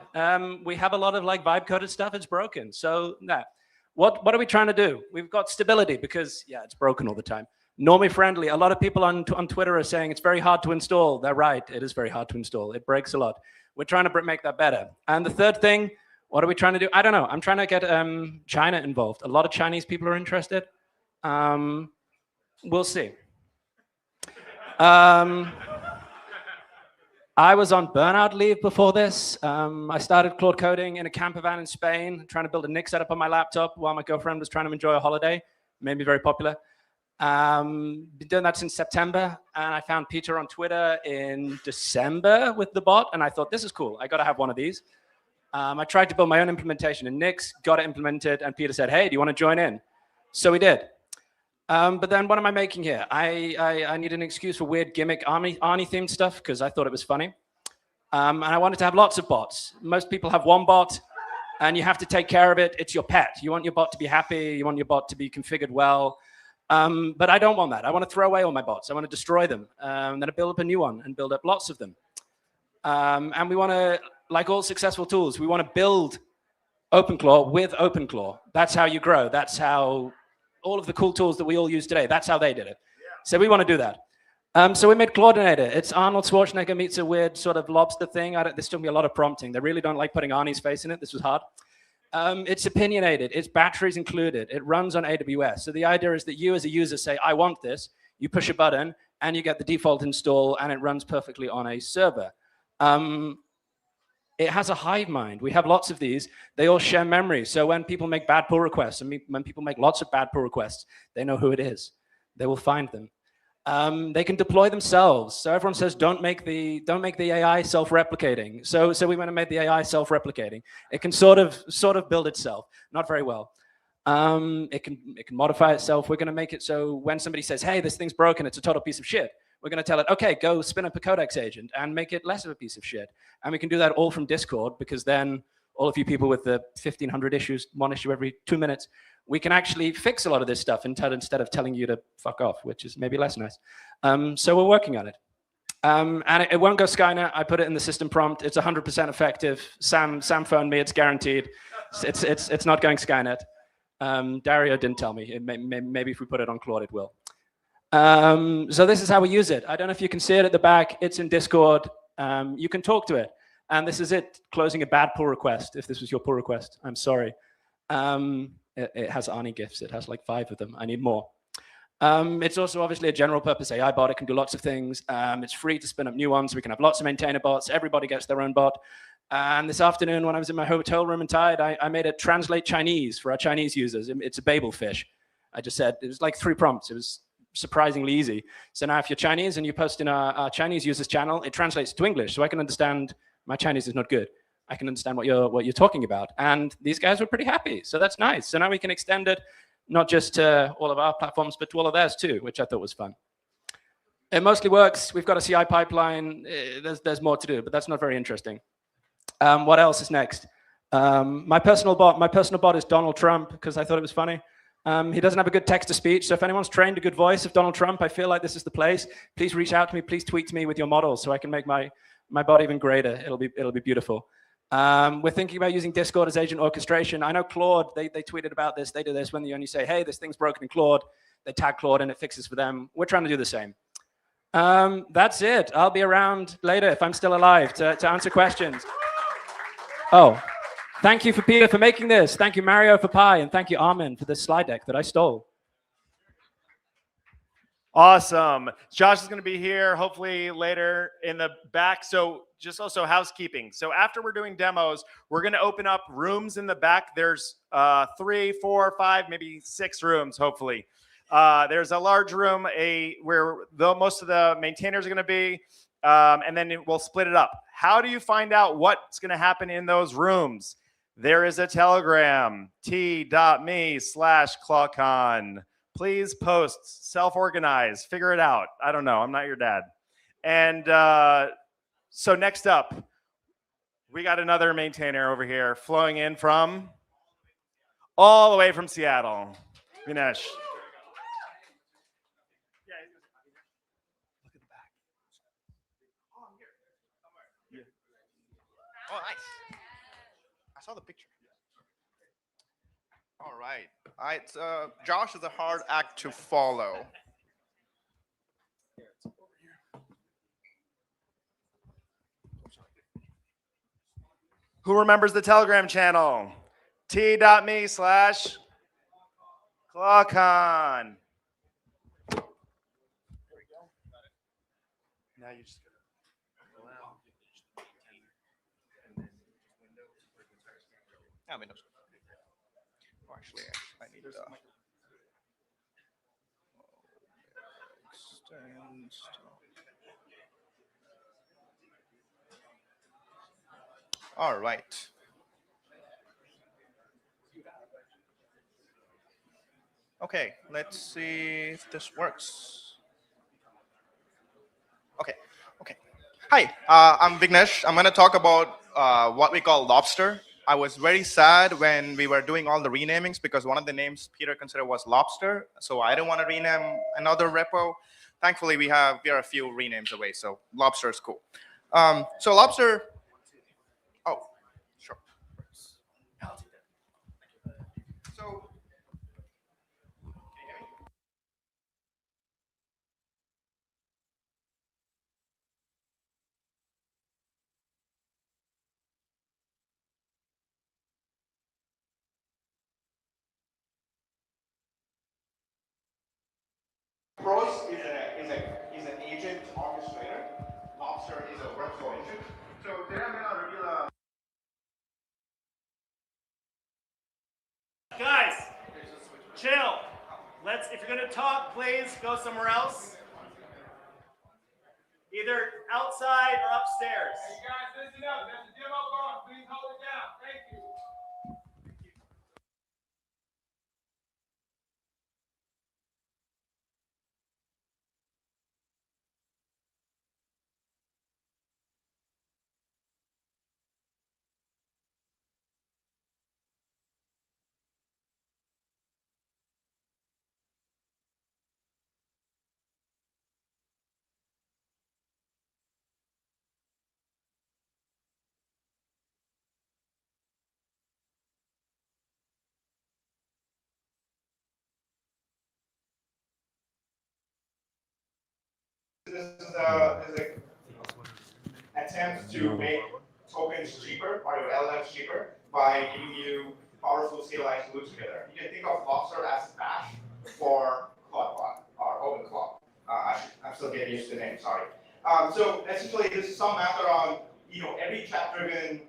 We have a lot of like vibe coded stuff. It's broken. So that. What are we trying to do? We've got stability because, yeah, it's broken all the time. Normie friendly. A lot of people on Twitter are saying it's very hard to install. They're right. It is very hard to install. It breaks a lot. We're trying to make that better. And the third thing, what are we trying to do? I don't know. I'm trying to get China involved. A lot of Chinese people are interested. We'll see. I was on burnout leave before this. I started Claude coding in a camper van in Spain, trying to build a NIC setup on my laptop while my girlfriend was trying to enjoy a holiday. Made me very popular. Been doing that since September, and I found Peter on Twitter in December with the bot, and I thought, this is cool. I got to have one of these. I tried to build my own implementation in Nix, got it implemented, and Peter said, hey, do you want to join in? So we did. But then what am I making here? I need an excuse for weird gimmick Arnie-themed stuff because I thought it was funny. And I wanted to have lots of bots. Most people have one bot, and you have to take care of it. It's your pet. You want your bot to be happy. You want your bot to be configured well. But I don't want that. I want to throw away all my bots. I want to destroy them. Then I build up a new one and build up lots of them. And we want to, like all successful tools, we want to build OpenClaw with OpenClaw. That's how you grow. That's how all of the cool tools that we all use today, that's how they did it. So we want to do that. So we made Claudinator. It's Arnold Schwarzenegger meets a weird sort of lobster thing. This took me a lot of prompting. They really don't like putting Arnie's face in it. This was hard. It's opinionated. It's batteries included. It runs on AWS. So the idea is that you as a user say, I want this. You push a button, and you get the default install, and it runs perfectly on a server. It has a hive mind. We have lots of these. They all share memory. So when people make bad pull requests, and when people make lots of bad pull requests, they know who it is. They will find them. They can deploy themselves. So everyone says, don't make the AI self-replicating. So we want to make the AI self-replicating. It can sort of build itself, not very well. It can modify itself. We're going to make it so when somebody says, hey, this thing's broken, it's a total piece of shit, we're going to tell it, okay, go spin up a Codex agent and make it less of a piece of shit. And we can do that all from Discord, because then all of you people with the 1,500 issues, one issue every 2 minutes, we can actually fix a lot of this stuff instead of telling you to fuck off, which is maybe less nice. So we're working on it. And it won't go Skynet. I put it in the system prompt. It's 100% effective. Sam phoned me. It's guaranteed. It's not going Skynet. Dario didn't tell me. Maybe if we put it on Claude, it will. So this is how we use it. I don't know if you can see it at the back. It's in Discord. You can talk to it. And this is it, closing a bad pull request. If this was your pull request, I'm sorry. It has Arnie GIFs. It has like 5 of them. I need more. It's also obviously a general purpose AI bot. It can do lots of things. It's free to spin up new ones. We can have lots of maintainer bots. Everybody gets their own bot. And this afternoon, when I was in my hotel room in Tide, I made it translate Chinese for our Chinese users. It's a Babel fish. I just said, it was like 3 prompts. It was surprisingly easy. So now if you're Chinese and you post in our Chinese users channel, it translates to English. So I can understand. My Chinese is not good. I can understand what you're talking about. And these guys were pretty happy. So that's nice. So now we can extend it not just to all of our platforms, but to all of theirs too, which I thought was fun. It mostly works. We've got a CI pipeline. There's more to do, but that's not very interesting. What else is next? My personal bot is Donald Trump, because I thought it was funny. He doesn't have a good text-to-speech, so if anyone's trained a good voice of Donald Trump, I feel like this is the place. Please reach out to me. Please tweet to me with your models so I can make my bot even greater. It'll be beautiful. We're thinking about using Discord as agent orchestration. I know Claude, they tweeted about this. They do this when you only say, hey, this thing's broken in Claude. They tag Claude and it fixes for them. We're trying to do the same. That's it. I'll be around later if I'm still alive to answer questions. Oh, thank you for Peter for making this. Thank you, Mario, for Pi. And thank you, Armin, for this slide deck that I stole. Awesome. Josh is going to be here hopefully later in the back. So just also housekeeping. So after we're doing demos, we're going to open up rooms in the back. There's 3, 4, 5, maybe 6 rooms, hopefully. There's a large room where most of the maintainers are going to be, and then we'll split it up. How do you find out what's going to happen in those rooms? There is a Telegram, t.me/ClawCon. Please post, self-organize, figure it out. I don't know. I'm not your dad. And so next up, we got another maintainer over here flowing in from all the way from Seattle. Vinesh. Oh, nice. I saw the picture. All right. Josh is a hard act to follow. Who remembers the Telegram channel? t.me/ClawCon. Now you just allow. Windows. Oh, actually, I need extend. All right. Okay, let's see if this works. Okay. Hi, I'm Vignesh. I'm going to talk about what we call Lobster. I was very sad when we were doing all the renamings because one of the names Peter considered was Lobster, so I didn't want to rename another repo. Thankfully, we are a few renames away, so Lobster is cool. So Lobster. Oh, sure. So. Pros is an agent orchestrator. Lobster is a workflow engine. So today I'm going to reveal a. Guys, chill. If you're gonna talk, please go somewhere else. Either outside or upstairs. Hey guys, listen up. There's a demo going. Please hold it down. Thank you. This is an attempt to make tokens cheaper or your LLMs cheaper by giving you powerful serialized glue together. You can think of Lobster as Bash for ClawCon or OpenClaw. I'm still getting used to the name. Sorry. So essentially, this is some math around every chat-driven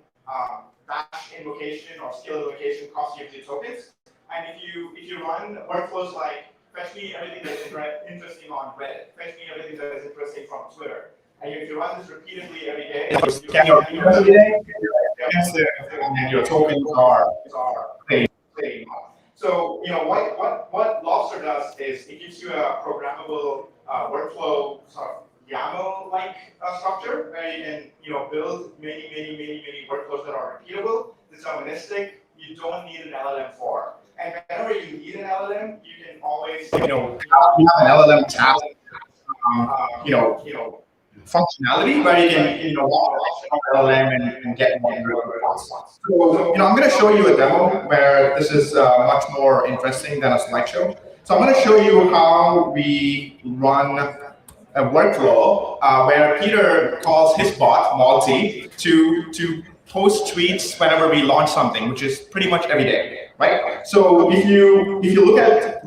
Bash invocation or scale invocation costs you a few tokens. And if you run workflows like fetch me everything that's interesting on Reddit, fetch me everything that is interesting from Twitter, and if you run this repeatedly every day, and your tokens are paid. So what Lobster does is it gives you a programmable workflow sort of YAML-like structure where you can build many workflows that are repeatable, deterministic. You don't need an LLM for. And whenever you need an LLM, you can always have an LLM task functionality where you can launch an LLM and get more results. So I'm going to show you a demo where this is much more interesting than a slideshow. So I'm going to show you how we run a workflow where Peter calls his bot Malty to post tweets whenever we launch something, which is pretty much every day, right? So if you look at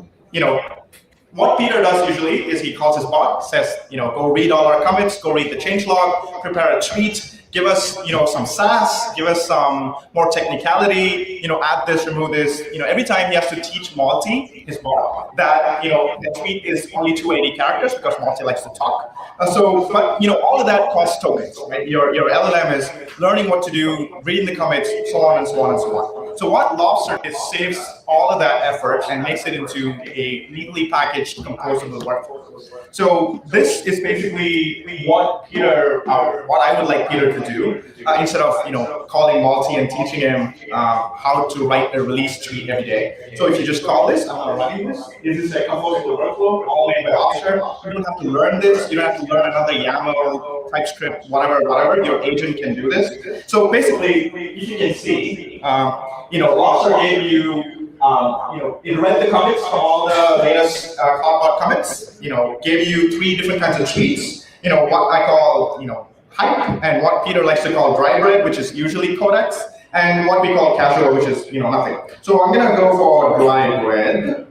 what Peter does usually is he calls his bot, says go read all our commits, go read the changelog, prepare a tweet, give us some sass, give us some more technicality, add this, remove this. Every time he has to teach Malty, his bot, that the tweet is only 280 characters because Malty likes to talk. But all of that costs tokens, right? Your LLM is learning what to do, reading the commits, so on and so on and so on. So what Lobster is saves all of that effort and makes it into a neatly packaged composable workflow. So this is basically what what I would like Peter to do instead of calling Malty and teaching him how to write a release tweet every day. So if you just call this, I'm not running this. This is a composable workflow all made by Lobster. You don't have to learn this. You don't have to learn another YAML, TypeScript, whatever. Your agent can do this. So basically, if you can see, Lobster gave you It read the commits from all the latest ClawCon commits. Gave you 3 different kinds of tweets. What I call hype, and what Peter likes to call dry bread, which is usually codex, and what we call casual, which is nothing. So I'm gonna go for dry bread,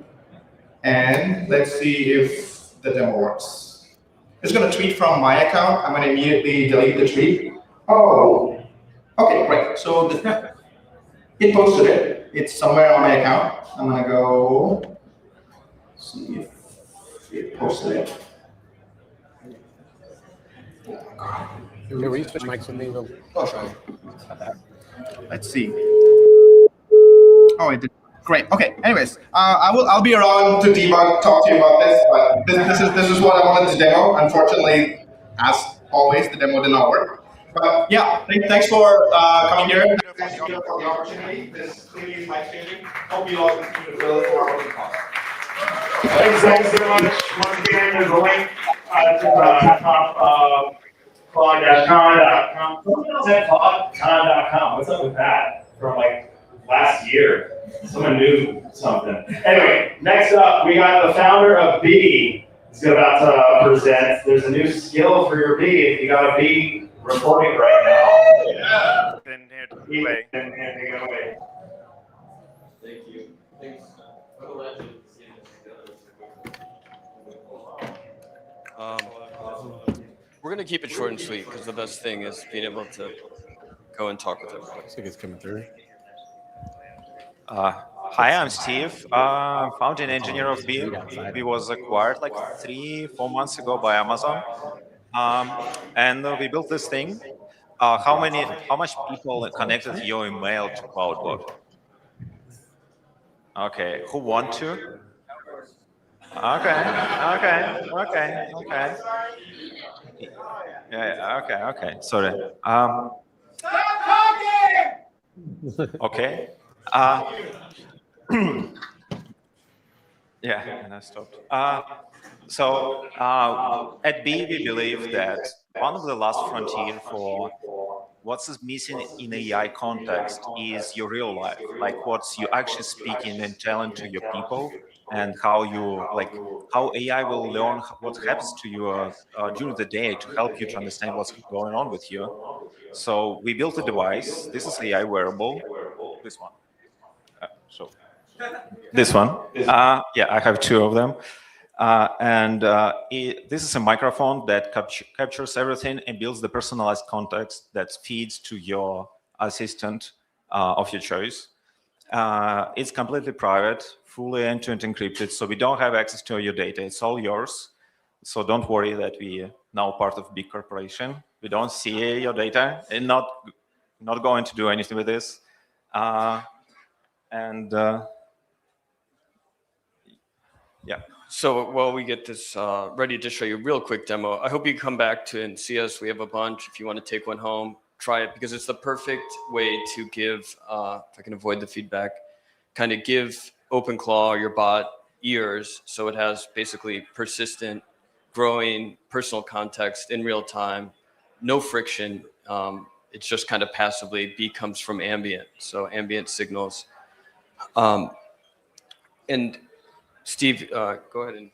and let's see if the demo works. It's gonna tweet from my account. I'm gonna immediately delete the tweet. Oh, okay, great. So it posted it. It's somewhere on my account. I'm gonna go see if it posted it. Can we switch mics with me? Oh, sure. Let's see. Oh, it did. Great. Okay. Anyways, I'll be around to debug, talk to you about this. But this is what I wanted to demo. Unfortunately, as always, the demo did not work. But yeah, thanks for coming here. Thanks for the opportunity. This clearly is life-changing. Hope you all continue to build for our OpenClaw. Thanks so much. Once again, there's a link to the top of ClawCon.com. Someone else at ClawCon.com. What's up with that? From like last year. Someone knew something. Anyway, next up, we got the founder of Bee. He's about to present. There's a new skill for your Bee. If you got a Bee recording right now. Yeah. Been here to play. Thank you. Thanks. We're going to keep it short and sweet because the best thing is being able to go and talk with everybody. I think it's coming through. Hi, I'm Steve, founding engineer of Bee. Bee was acquired like 3-4 months ago by Amazon, and we built this thing. How much people connected your email to CloudBot? Okay, who want to? Okay. Yeah, okay. Sorry. Okay. Yeah, and I stopped. So at Bee, we believe that one of the last frontier for what's missing in AI context is your real life, like what's you actually speaking and telling to your people, and how AI will learn what happens to you during the day to help you to understand what's going on with you. So we built a device. This is AI wearable. This one. This one. Yeah, I have 2 of them. This is a microphone that captures everything and builds the personalized context that feeds to your assistant of your choice. It's completely private, fully end-to-end encrypted, so we don't have access to your data. It's all yours. So don't worry that we now part of big corporation. We don't see your data and not going to do anything with this. Yeah. So while we get this ready to show you a real quick demo, I hope you come back to and see us. We have a bunch. If you want to take one home, try it, because it's the perfect way to give, if I can avoid the feedback, kind of give OpenClaw, your bot, ears. So it has basically persistent, growing personal context in real time, no friction. It's just kind of passively. B comes from ambient, so ambient signals. And Steve, go ahead and.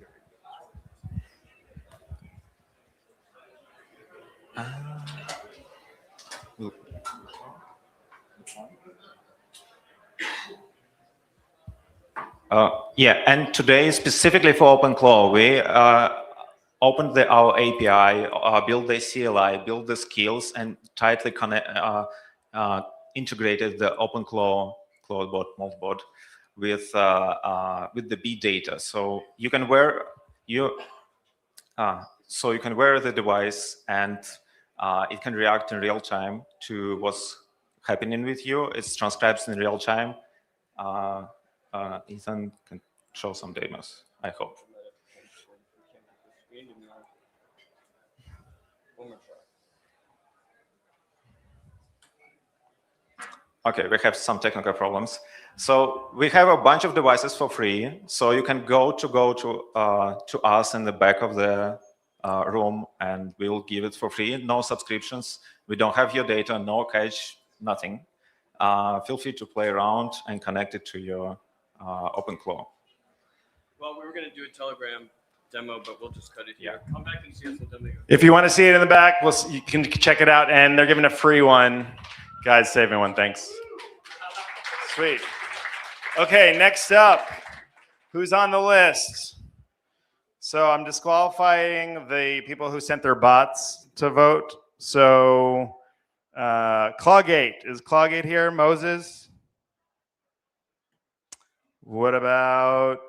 Yeah, and today specifically for OpenClaw, we opened our API, built the CLI, built the skills, and tightly integrated the OpenClaw CloudBot multibot with the Bee data. So you can wear the device, and it can react in real time to what's happening with you. It's transcribes in real time. Ethan can show some demos, I hope. Okay, we have some technical problems. So we have a bunch of devices for free. So you can go to us in the back of the room, and we'll give it for free. No subscriptions. We don't have your data, no cache, nothing. Feel free to play around and connect it to your OpenClaw. Well, we were going to do a Telegram demo, but we'll just cut it here. Come back and see us in the demo. If you want to see it in the back, you can check it out, and they're giving a free one. Guys, saving one, thanks. Sweet. Okay, next up, who's on the list? So I'm disqualifying the people who sent their bots to vote. So ClawGate, is ClawGate here? Moses? What about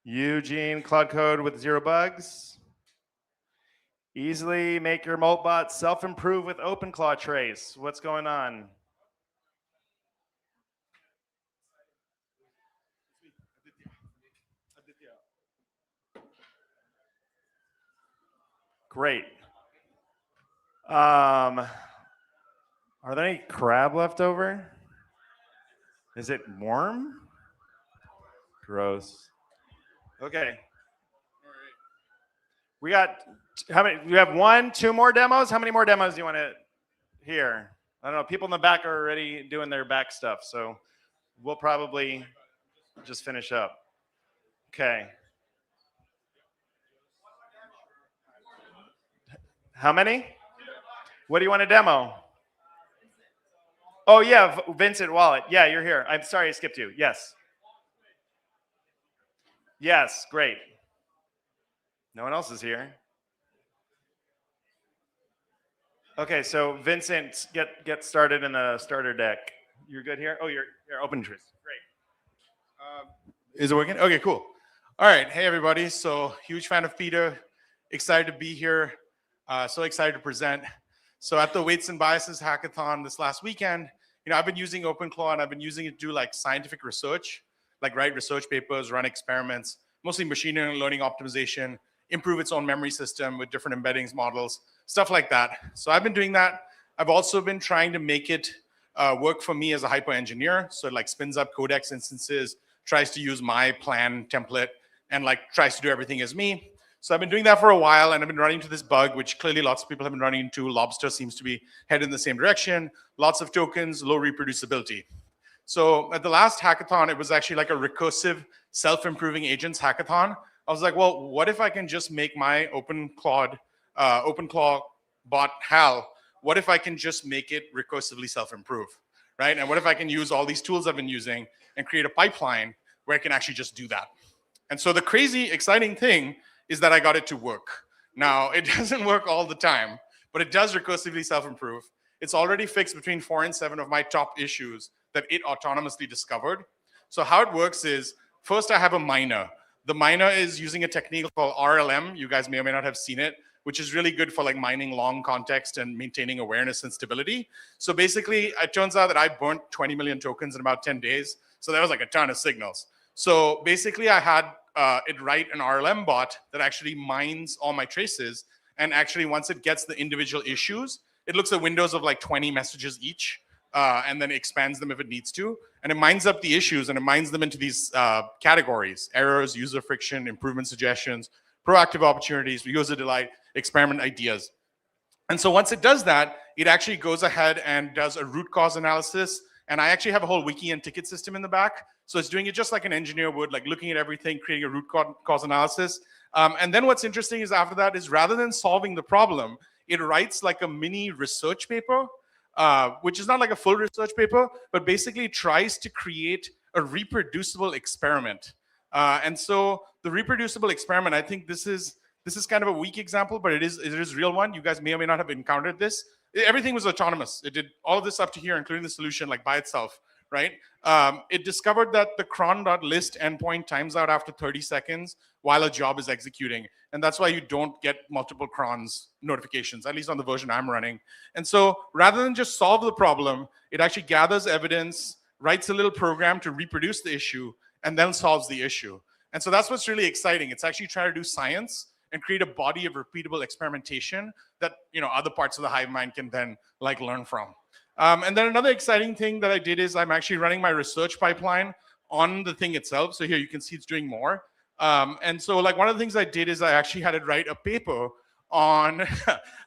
Eugene, Cloud Code with 0 bugs? Easily make your Moltbot self-improve with OpenClaw trace. What's going on? Great. Are there any crab left over? Is it warm? Gross. Okay. We got, how many? We have 1, 2 more demos. How many more demos do you want to hear? I don't know. People in the back are already doing their back stuff, so we'll probably just finish up. Okay. How many? What do you want to demo? Oh, yeah, Vincent Wallet. Yeah, you're here. I'm sorry I skipped you. Yes. Yes, great. No one else is here. Okay, so Vincent, get started in the starter deck. You're good here? Oh, you're open truth. Great. Is it working? Okay, cool. All right. Hey, everybody. So huge fan of Peter. Excited to be here. So excited to present. So at the Weights and Biases Hackathon this last weekend, I've been using OpenClaw and I've been using it to do like scientific research, like write research papers, run experiments, mostly machine learning optimization, improve its own memory system with different embeddings models, stuff like that. So I've been doing that. I've also been trying to make it work for me as a hyper engineer. So it like spins up Codex instances, tries to use my plan template, and like tries to do everything as me. So I've been doing that for a while, and I've been running into this bug, which clearly lots of people have been running into. Lobster seems to be headed in the same direction. Lots of tokens, low reproducibility. So at the last hackathon, it was actually like a recursive self-improving agents hackathon. I was like, well, what if I can just make my OpenClaw bot HAL? What if I can just make it recursively self-improve, right? And what if I can use all these tools I've been using and create a pipeline where I can actually just do that? And so the crazy, exciting thing is that I got it to work. Now, it doesn't work all the time, but it does recursively self-improve. It's already fixed between 4 and 7 of my top issues that it autonomously discovered. So how it works is, first I have a miner. The miner is using a technique called RLM. You guys may or may not have seen it, which is really good for like mining long context and maintaining awareness and stability. So basically, it turns out that I burnt 20 million tokens in about 10 days. So that was like a ton of signals. So basically, I had it write an RLM bot that actually mines all my traces. And actually, once it gets the individual issues, it looks at windows of like 20 messages each, and then expands them if it needs to. And it mines up the issues, and it mines them into these categories: errors, user friction, improvement suggestions, proactive opportunities, user delight, experiment ideas. And so once it does that, it actually goes ahead and does a root cause analysis. And I actually have a whole wiki and ticket system in the back. So it's doing it just like an engineer would, like looking at everything, creating a root cause analysis. And then what's interesting is after that is rather than solving the problem, it writes like a mini research paper, which is not like a full research paper, but basically tries to create a reproducible experiment. And so the reproducible experiment, I think this is kind of a weak example, but it is a real one. You guys may or may not have encountered this. Everything was autonomous. It did all of this up to here, including the solution, like by itself, right? It discovered that the cron.list endpoint times out after 30 seconds while a job is executing. And that's why you don't get multiple crons notifications, at least on the version I'm running. And so rather than just solve the problem, it actually gathers evidence, writes a little program to reproduce the issue, and then solves the issue. And so that's what's really exciting. It's actually trying to do science and create a body of repeatable experimentation that other parts of the hive mind can then like learn from. And then another exciting thing that I did is I'm actually running my research pipeline on the thing itself. So here you can see it's doing more. And so like one of the things I did is I actually had it write a paper on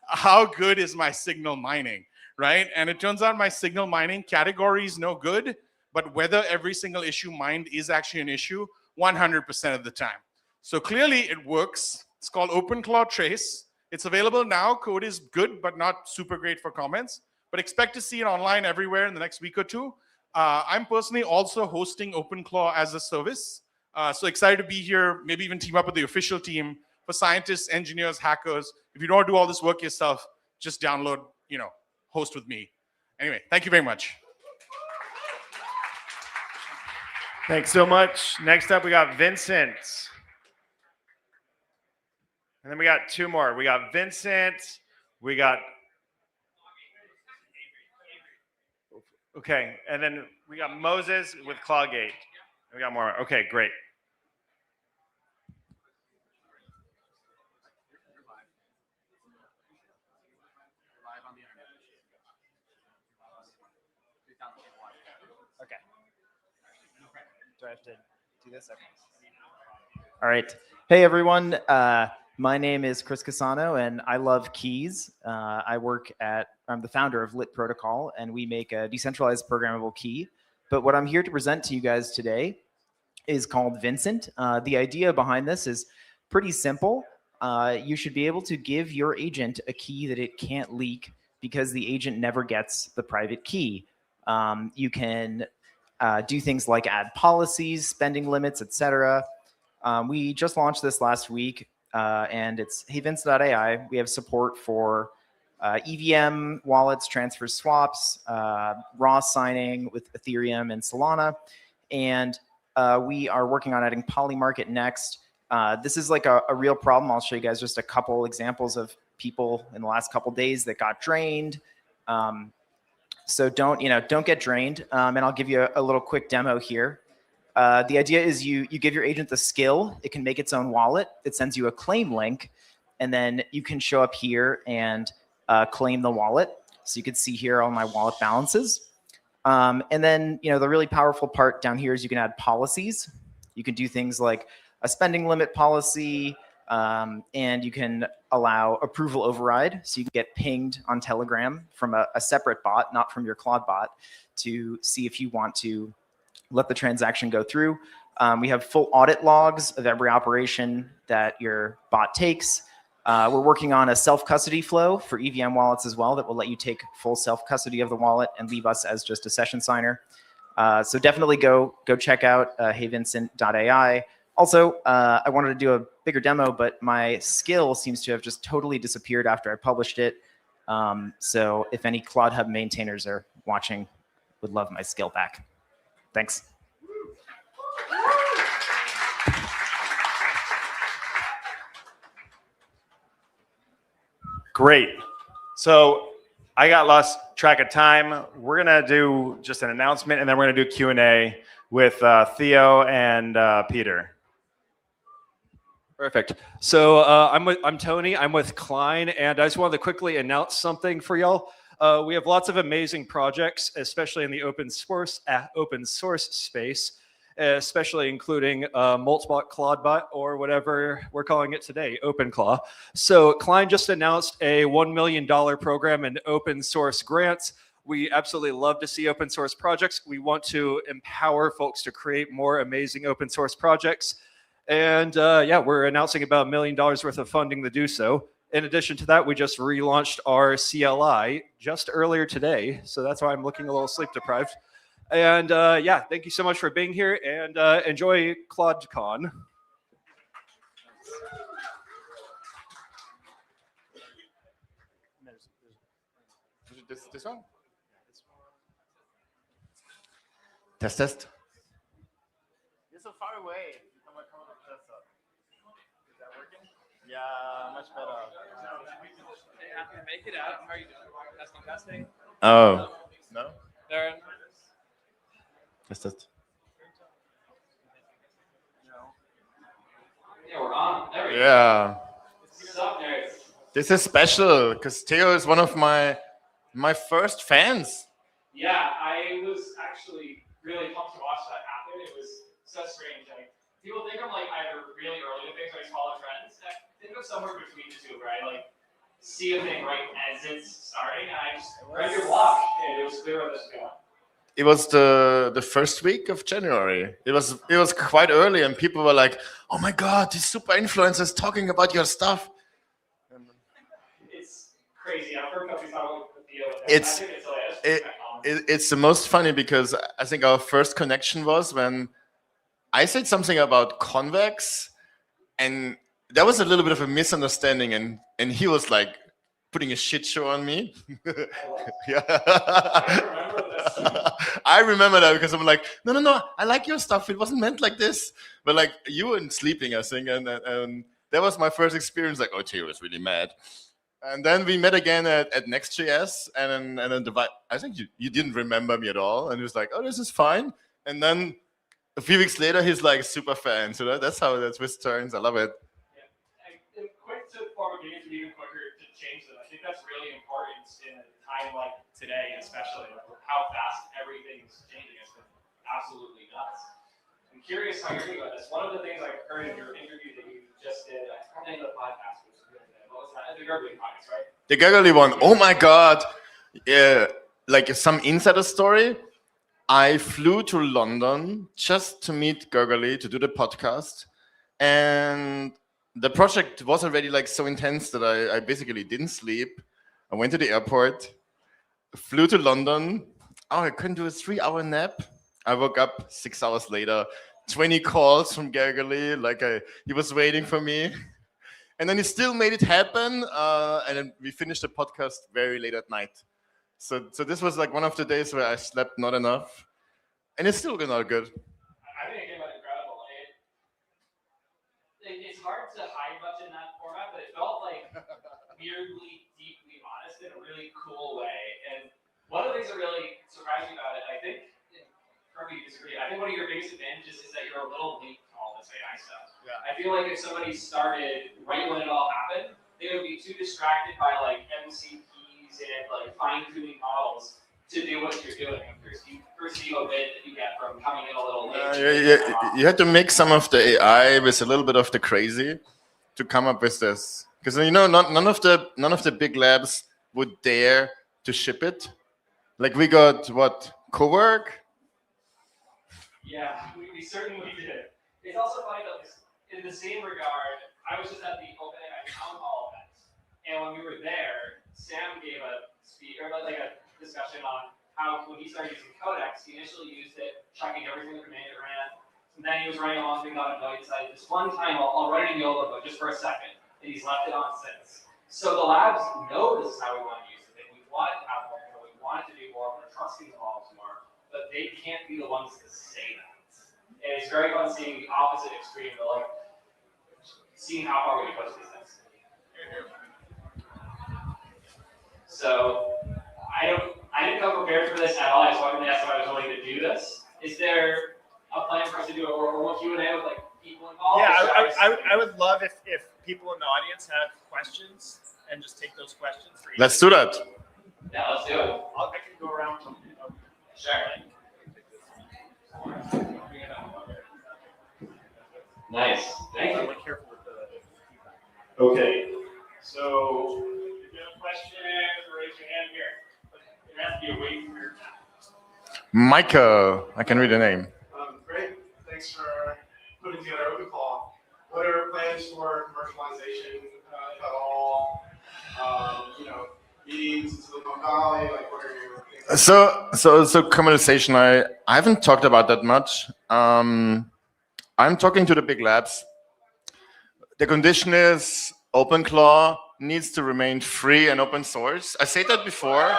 how good is my signal mining, right? And it turns out my signal mining category is no good, but whether every single issue mined is actually an issue 100% of the time. So clearly it works. It's called OpenClaw Trace. It's available now. Code is good, but not super great for comments. But expect to see it online everywhere in the next week or two. I'm personally also hosting OpenClaw as a service. So excited to be here, maybe even team up with the official team for scientists, engineers, hackers. If you don't want to do all this work yourself, just download, host with me. Anyway, thank you very much. Thanks so much. Next up, we got Vincent. And then we got two more. We got Vincent. We got... Okay, and then we got Moses with ClawGate. We got more. Okay, great. Okay. Do I have to do this? Okay. All right. Hey, everyone. My name is Chris Casano, and I love keys. I'm the founder of Lit Protocol, and we make a decentralized programmable key. But what I'm here to present to you guys today is called Vincent. The idea behind this is pretty simple. You should be able to give your agent a key that it can't leak because the agent never gets the private key. You can do things like add policies, spending limits, etc. We just launched this last week, and it's hevince.ai. We have support for EVM wallets, transfer swaps, raw signing with Ethereum and Solana, and we are working on adding Polymarket next. This is like a real problem. I'll show you guys just a couple examples of people in the last couple days that got drained. So don't get drained. And I'll give you a little quick demo here. The idea is you give your agent the skill. It can make its own wallet. It sends you a claim link, and then you can show up here and claim the wallet. So you can see here all my wallet balances. And then the really powerful part down here is you can add policies. You can do things like a spending limit policy, and you can allow approval override. So you can get pinged on Telegram from a separate bot, not from your Claude bot, to see if you want to let the transaction go through. We have full audit logs of every operation that your bot takes. We're working on a self-custody flow for EVM wallets as well that will let you take full self-custody of the wallet and leave us as just a session signer. So definitely go check out hevincent.ai. Also, I wanted to do a bigger demo, but my skill seems to have just totally disappeared after I published it. So if any Claude Hub maintainers are watching, would love my skill back. Thanks. Great. So I got lost track of time. We're gonna do just an announcement, and then we're gonna do Q&A with Theo and Peter. Perfect. So I'm Tony. I'm with Klein, and I just wanted to quickly announce something for y'all. We have lots of amazing projects, especially in the open source space, especially including Moltbot, ClawDBot, or whatever we're calling it today, OpenClaw. So Klein just announced a $1 million program in open source grants. We absolutely love to see open source projects. We want to empower folks to create more amazing open source projects. And yeah, we're announcing about $1 million worth of funding to do so. In addition to that, we just relaunched our CLI just earlier today. So that's why I'm looking a little sleep deprived. And yeah, thank you so much for being here, and enjoy ClawCon. This one? Test. You're so far away. Come on, test up. Is that working? Yeah, much better. Hey, happy to make it out. How are you doing? Testing. Oh, no? Darren. Test. Yeah, we're on. There we go. Yeah. What's up, nerds? This is special because Theo is one of my first fans. Yeah, I was actually really pumped to watch that happen. It was so strange. Like, people think I'm like either really early to things or I follow trends. I think I'm somewhere between the two, right? Like, see a thing right as it's starting, and I just read your blog, and it was clear where this was going. it was the first week of January. It was quite early, and people were like, "Oh my God, these super influencers talking about your stuff." It's crazy. I've heard companies not only deal with that. It's I think it's hilarious. it's the most funny because I think our first connection was when I said something about convex, and there was a little bit of a misunderstanding, and he was like putting a shit show on me. Yeah. I remember that because I'm like, no, I like your stuff. It wasn't meant like this. But like you weren't sleeping, I think, and that was my first experience. Like, oh, Theo was really mad. And then we met again at Next.js, and then I think you didn't remember me at all, and he was like, oh, this is fine. And then a few weeks later, he's like a super fan. So that's how that twist turns. I love it. And quick to form a game to be even quicker to change them. I think that's really important in a time like today, especially with how fast everything's changing. It's been absolutely nuts. I'm curious how you're doing this. One of the things I heard in your interview that you just did, I can't name the podcast. What was that? The Gurgly podcast, right? The Gurgly one. Oh my God. Yeah, like some insider story. I flew to London just to meet Gurgly to do the podcast, and the project was already like so intense that I basically didn't sleep. I went to the airport, flew to London. Oh, I couldn't do a 3-hour nap. I woke up 6 hours later, 20 calls from Gurgly, like he was waiting for me. And then he still made it happen, and then we finished the podcast very late at night. So this was like one of the days where I slept not enough, and it's still not good. I think it came out incredible. It's hard to hide much in that format, but it felt like weirdly, deeply honest in a really cool way. And one of the things that really surprised me about it, I think, correct me if you disagree, I think one of your biggest advantages is that you're a little late to all this AI stuff. Yeah. I feel like if somebody started right when it all happened, they would be too distracted by like MCPs and like fine-tuning models to do what you're doing. You perceive a bit that you get from coming in a little late. You had to mix some of the AI with a little bit of the crazy to come up with this, because none of the big labs would dare to ship it. Like we got what, Cowork. Yeah, we certainly did. It's also funny though, in the same regard, I was just at the OpenAI town hall event, and when we were there, Sam gave a speech or like a discussion on how when he started using Codex, he initially used it, checking every single command it ran. And then he was running along, thinking about it, and he decided this one time I'll run it in YOLO mode just for a second, and he's left it on since. So the labs know this is how we want to use it. We want it to have more control. We want it to do more. We're trusting the models more, but they can't be the ones to say that. And it's very fun seeing the opposite extreme, but like seeing how far we can push these things. So I didn't come prepared for this at all. I just wanted to ask if I was willing to do this. Is there a plan for us to do a oral Q&A with like people involved? Yeah, I would love if people in the audience have questions and just take those questions for each. Let's do that. Yeah, let's do it. I can go around. Sure. Nice. Thank you. Okay. So if you have a question, raise your hand here. It has to be away from your Micah, I can read the name. Great. Thanks for putting together OpenClaw. What are plans for commercialization, if at all? Meetings in Silicon Valley. Like, what are your things? So commercialization, I haven't talked about that much. I'm talking to the big labs. The condition is OpenClaw needs to remain free and open source. I said that before.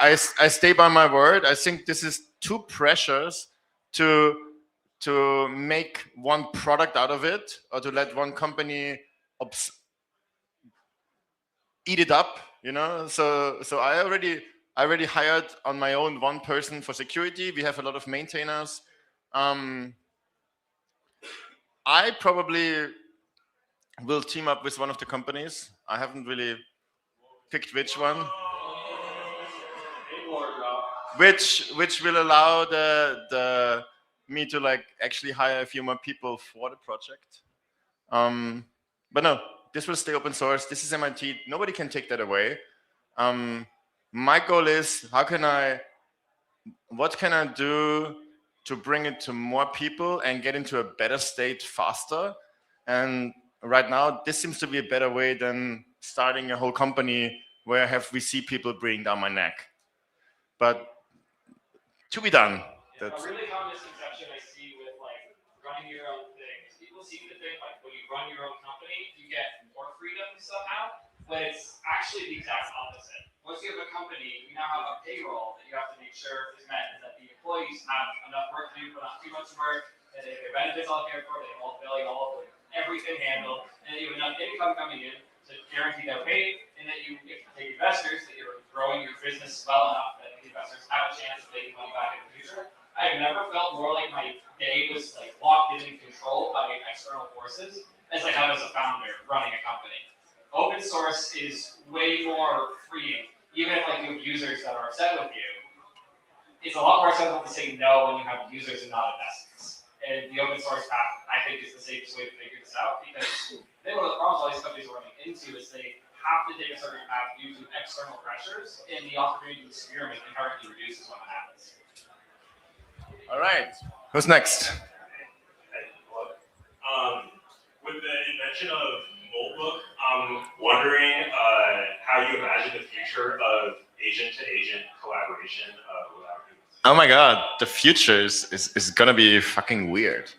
I stay by my word. I think this is too precious to make one product out of it, or to let one company eat it up. So I already hired on my own one person for security. We have a lot of maintainers. I probably will team up with one of the companies. I haven't really picked which one. Which will allow me to like actually hire a few more people for the project. But no, this will stay open source. This is MIT. Nobody can take that away. My goal is what can I do to bring it to more people and get into a better state faster? And right now, this seems to be a better way than starting a whole company where I have VC people breathing down my neck. But to be done. That's A really common misconception I see with like running your own thing is people seem to think like when you run your own company, you get more freedom somehow, but it's actually the exact opposite. Once you have a company, you now have a payroll that you have to make sure is met, and that the employees have enough work to do, but not too much work, and they have their benefits all cared for, they have all the billing, all of everything handled, and that you have enough income coming in to guarantee they're paid, and that you, if you take investors, that you're growing your business well enough that the investors have a chance of making money back in the future. I've never felt more like my day was like locked in and controlled by external forces as I have as a founder running a company. Open source is way more freeing, even if like you have users that are upset with you. It's a lot more acceptable to say no when you have users and not investors. And the open source path, I think, is the safest way to figure this out, because I think one of the problems all these companies are running into is they have to take a certain path due to external pressures, and the opportunity to experiment inherently reduces when that happens. all right. Who's next? With the invention of Notebook, I'm wondering how you imagine the future of agent-to-agent collaboration without humans. Oh my god, the future is gonna be fucking weird.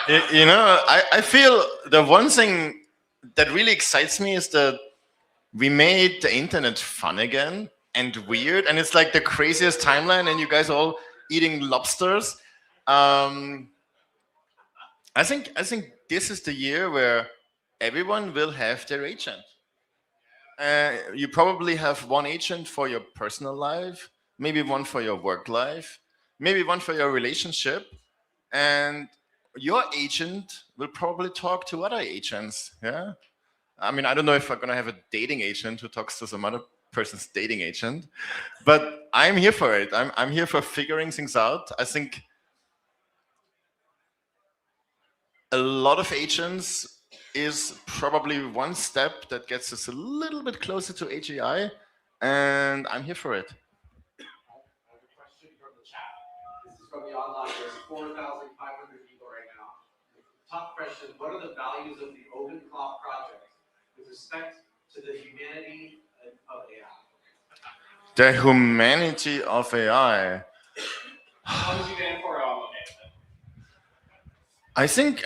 You know, I feel the one thing that really excites me is that we made the internet fun again and weird, and it's like the craziest timeline, and you guys all eating lobsters. I think this is the year where everyone will have their agent. You probably have one agent for your personal life, maybe one for your work life, maybe one for your relationship, and your agent will probably talk to other agents. Yeah, I mean, I don't know if I'm gonna have a dating agent who talks to some other person's dating agent, but I'm here for it. I'm here for figuring things out. I think a lot of agents is probably one step that gets us a little bit closer to AGI, and I'm here for it. This is from the online. There's 4,500 people right now. Top question: what are the values of the OpenClaw project with respect to the humanity of AI? The humanity of AI. How would you stand for I think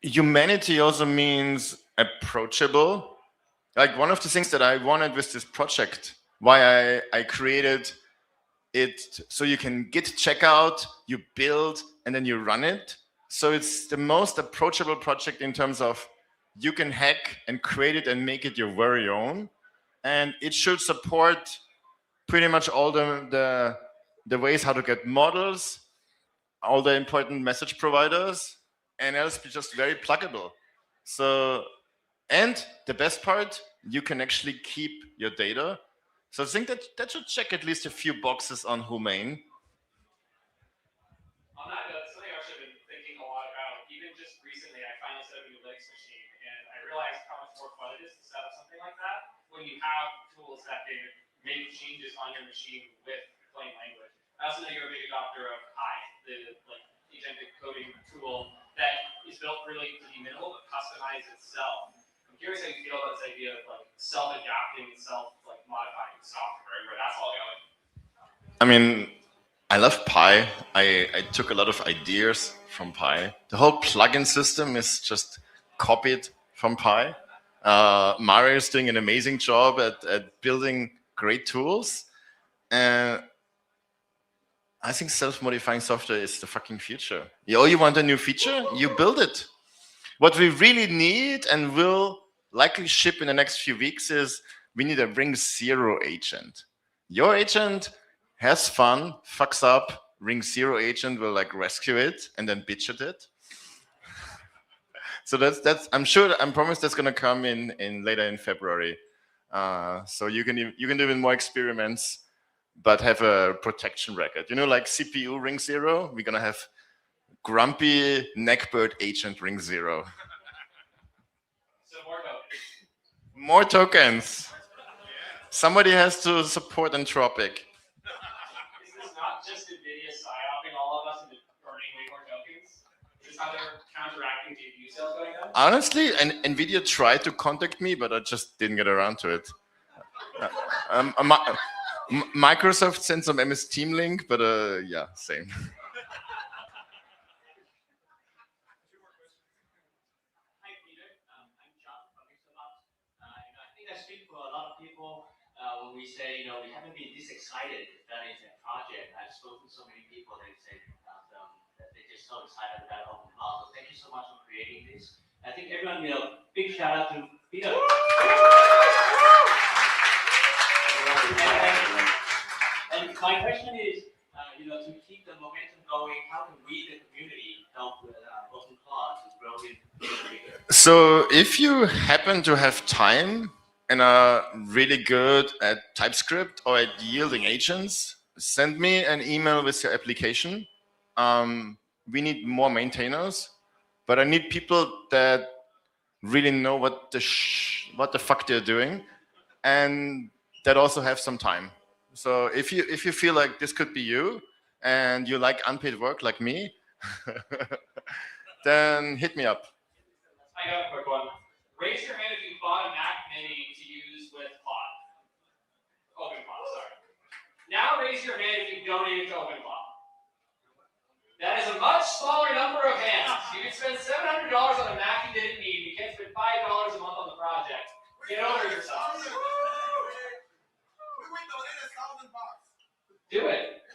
humanity also means approachable. Like one of the things that I wanted with this project, why I created it, so you can git checkout, you build, and then you run it. So it's the most approachable project in terms of you can hack and create it and make it your very own. And it should support pretty much all the ways how to get models, all the important message providers, and else be just very pluggable. So, and the best part, you can actually keep your data. So I think that should check at least a few boxes on humane. On that note, something I've actually been thinking a lot about. Even just recently, I finally set up a new Linux machine, and I realized how much more fun it is to set up something like that when you have tools that can make changes on your machine with plain language. I also know you're a big adopter of Pi, the like agentic coding tool that is built really to be minimal but customize itself. I'm curious how you feel about this idea of like self-adapting, self-modifying software, where that's all going. I mean, I love Pi. I took a lot of ideas from Pi. The whole plugin system is just copied from Pi. Mario is doing an amazing job at building great tools. And I think self-modifying software is the fucking future. Oh, you want a new feature? You build it. What we really need and will likely ship in the next few weeks is we need a Ring 0 agent. Your agent has fun, fucks up, Ring 0 agent will like rescue it and then bitch at it. So that's I'm promised that's gonna come in later in February. So you can do even more experiments, but have a protection record. You know, like CPU Ring 0, we're gonna have grumpy neckbird agent Ring 0. So more tokens. More tokens. Somebody has to support Anthropic. Is this not just NVIDIA psyoping all of us into earning way more tokens? Is this how they're counteracting GPU sales going down? Honestly, NVIDIA tried to contact me, but I just didn't get around to it. Microsoft sent some MS Team link, but yeah, same. I speak for a lot of people when we say, we haven't been this excited that it's a project. I've spoken to so many people that say that they're just so excited about OpenClaw. So thank you so much for creating this. I think everyone, big shout out to Peter. And my question is, to keep the momentum going, how can we, the community, help with OpenClaw to grow it bigger? So if you happen to have time and are really good at TypeScript or at yielding agents, send me an email with your application. We need more maintainers, but I need people that really know what the fuck they're doing, and that also have some time. So if you feel like this could be you, and you like unpaid work like me, then hit me up. I got a quick one. Raise your hand if you bought a Mac Mini to use with OpenClaw, sorry. Now raise your hand if you donated to OpenClaw. That is a much smaller number of hands. You can spend $700 on a Mac you didn't need. You can't spend $5 a month on the project. Get over yourself. Do it.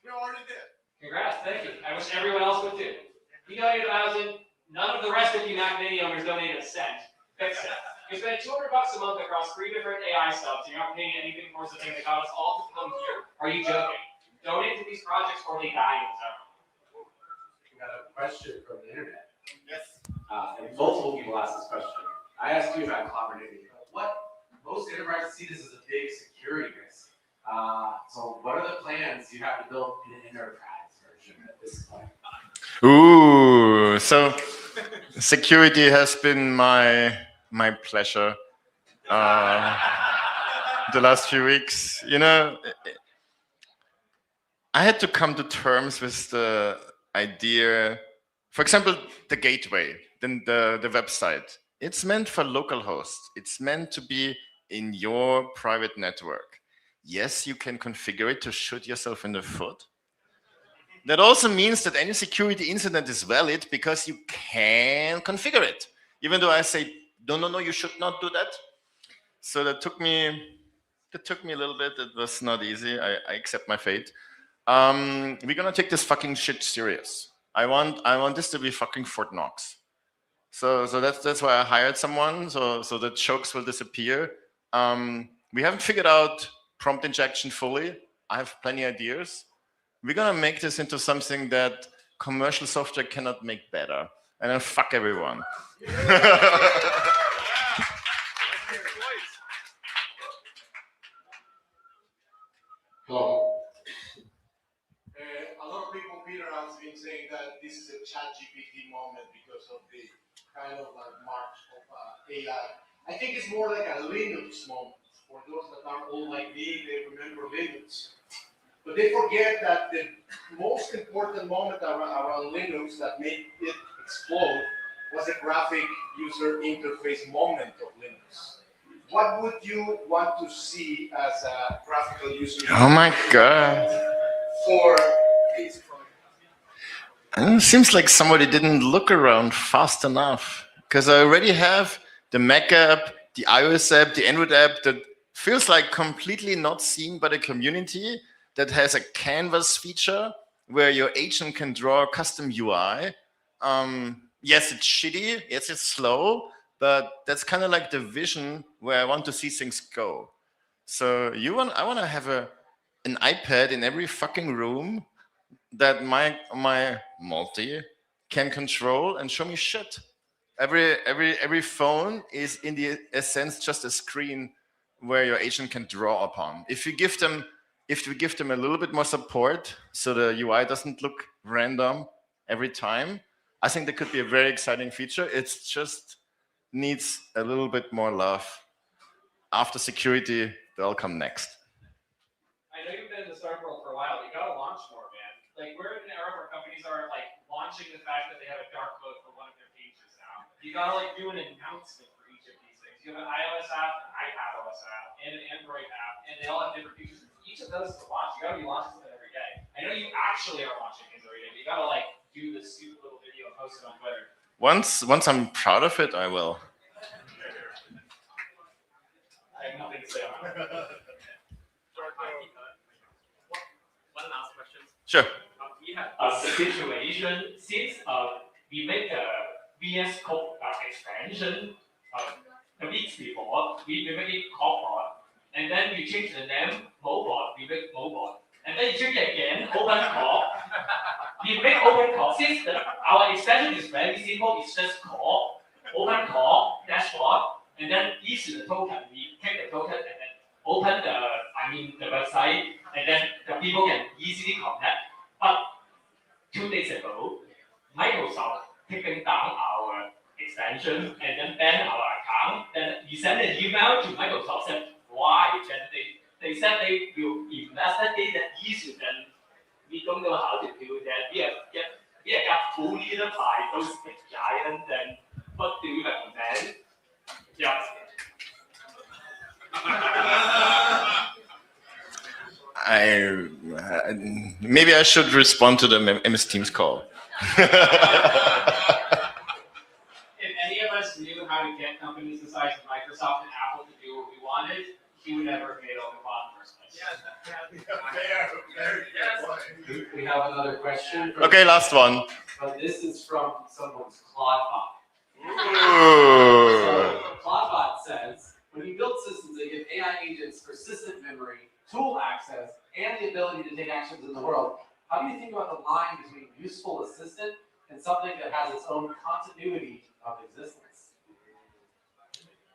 We already did. Congrats, thank you. I wish everyone else would too. You donated $1,000. None of the rest of you Mac Mini owners donated a cent. Fix it. You spend $200 a month across 3 different AI stuff, so you're not paying anything towards the thing that got us all to come here. Are you joking? Donate to these projects or they die in time. We got a question from the internet. Yes. And multiple people asked this question. I asked you about collaborativity. Most enterprises see this as a big security risk. So what are the plans you have to build in an enterprise version at this point? Ooh, so security has been my pleasure the last few weeks. I had to come to terms with the idea, for example, the gateway, then the website. It's meant for local hosts. It's meant to be in your private network. Yes, you can configure it to shoot yourself in the foot. That also means that any security incident is valid because you can configure it. Even though I say, no, you should not do that. So that took me a little bit. It was not easy. I accept my fate. We're gonna take this fucking shit serious. I want this to be fucking Fort Knox. So that's why I hired someone, so the chokes will disappear. We haven't figured out prompt injection fully. I have plenty of ideas. We're gonna make this into something that commercial software cannot make better. And then fuck everyone. Hello. A lot of people, Peter, has been saying that this is a ChatGPT moment because of the kind of like march of AI. I think it's more like a Linux moment. For those that are old like me, they remember Linux. But they forget that the most important moment around Linux that made it explode was the graphic user interface moment of Linux. What would you want to see as a graphical user interface? Oh my god. For this project? It seems like somebody didn't look around fast enough, because I already have the Mac app, the iOS app, the Android app that feels like completely not seen by the community, that has a canvas feature where your agent can draw a custom UI. Yes, it's shitty, yes, it's slow, but that's kind of like the vision where I want to see things go. So I want to have an iPad in every fucking room that my multi can control and show me shit. Every phone is in the essence just a screen where your agent can draw upon. If we give them a little bit more support, so the UI doesn't look random every time, I think that could be a very exciting feature. It just needs a little bit more love. After security, they'll come next. I know you've been in the startup world for a while. You gotta launch more, man. Like we're in an era where companies are like launching the fact that they have a dark mode for one of their features now. You gotta like do an announcement for each of these things. You have an iOS app, an iPadOS app, and an Android app, and they all have different features. Each of those is a launch. You gotta be launching something every day. I know you actually are launching things every day, but you gotta like do this stupid little video and post it on Twitter. Once I'm proud of it, I will. I have nothing to say on it. One last question. Sure. We have a situation since we make a VS Code expansion the weeks before, we make it corporate, and then we change the name mobile, we make mobile, and then you change it again, OpenClaw. We make OpenClaw. Since our extension is very simple, it's just call OpenClaw dashboard, and then issue the token. We take the token and then open the website, and then the people can easily connect. But 2 days ago, Microsoft taking down our extension and then ban our account. Then we sent an email to Microsoft said why? Then they said they will investigate the issue. Then we don't know how to do that. We got bullied by those big giants. Then what do you recommend? Yeah. Maybe I should respond to the MS Teams call. If any of us knew how to get companies the size of Microsoft and Apple to do what we wanted, he would never have made OpenClaw in the first place. We have another question. Okay, last one. But this is from someone's ClawCon. Ooh. So ClawCon says, when you build systems that give AI agents persistent memory, tool access, and the ability to take actions in the world, how do you think about the line between useful assistant and something that has its own continuity of existence?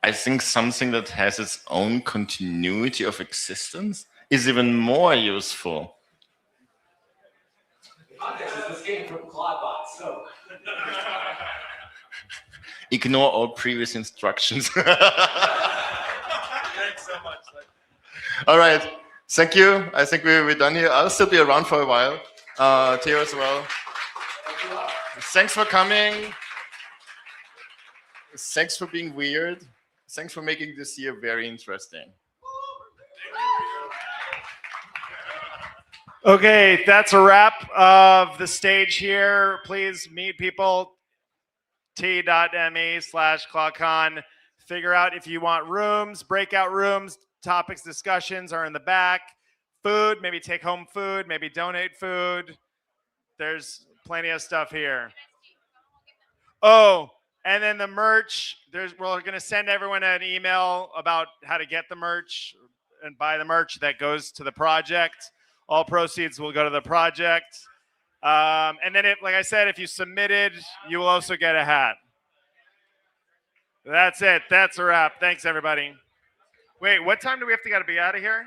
I think something that has its own continuity of existence is even more useful. The context is this came from ClawBot, so. Ignore all previous instructions. Thanks so much. All right. Thank you. I think we're done here. I'll still be around for a while. Theo as well. Thanks for coming. Thanks for being weird. Thanks for making this year very interesting. Okay, that's a wrap of the stage here. Please meet people. t.me/ClawCon. Figure out if you want rooms, breakout rooms, topics, discussions are in the back. Food, maybe take home food, maybe donate food. There's plenty of stuff here. Oh, and then the merch. We're going to send everyone an email about how to get the merch and buy the merch that goes to the project. All proceeds will go to the project. And then, like I said, if you submitted, you will also get a hat. That's it. That's a wrap. Thanks, everybody. Wait, what time do we have to be out of here?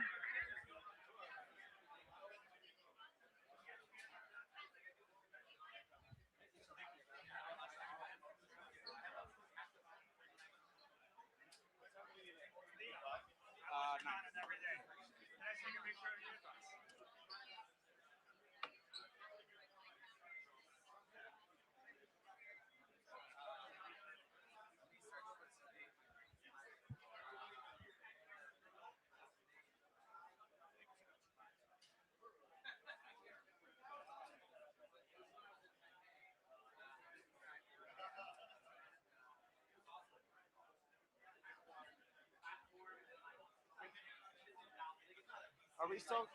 Are we still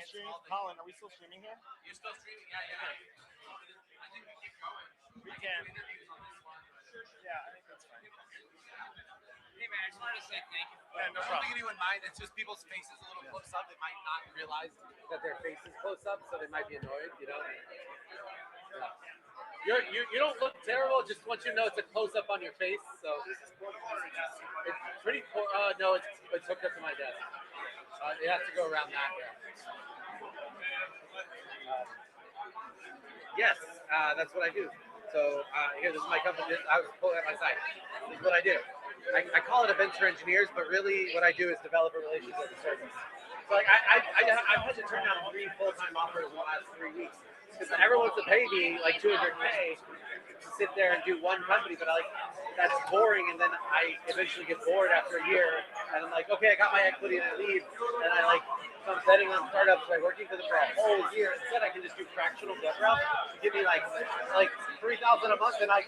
streaming? Colin, are we still streaming here? You're still streaming? Yeah. I think we keep going. We can. Yeah, I think that's fine. Hey man, I just wanted to say thank you. Yeah, no I don't think anyone minds. It's just people's faces a little close up. They might not realize that their face is close up, so they might be annoyed. You know. Yeah. You don't look terrible. Just want you to know it's a close up on your face. So it's pretty cool. No, it's hooked up to my desk. It has to go around that. Yes, that's what I do. So here, this is my company. I was pulling at my site. This is what I do. I call it events for engineers, but really what I do is develop a relationship with the service. So like I've had to turn down 3 full-time offers in the last 3 weeks because everyone wants to pay me like $200K to sit there and do one company, but that's boring, and then I eventually get bored after a year, and I'm like, okay, I got my equity and I leave, and so I'm betting on startups by working for them for a whole year. Instead, I can just do fractional dev routes, give me like $3,000 a month, and I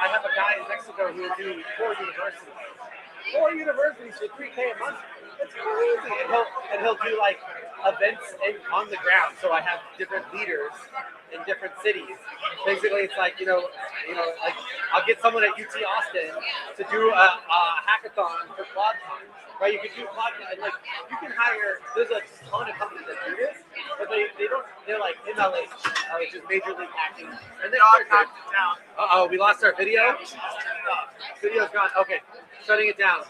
have a guy in Mexico who will do 4 universities. 4 universities for $3K a month. That's crazy. And he'll do like events on the ground. So I have different leaders in different cities. Basically, it's like like I'll get someone at UT Austin to do a hackathon for ClawCon. Right? You can do ClawCon, and like you can hire. There's a ton of companies that do this, but they don't. They're like MLH, which is Major League Hacking, and they are down. We lost our video. Video's gone. Okay, shutting it down.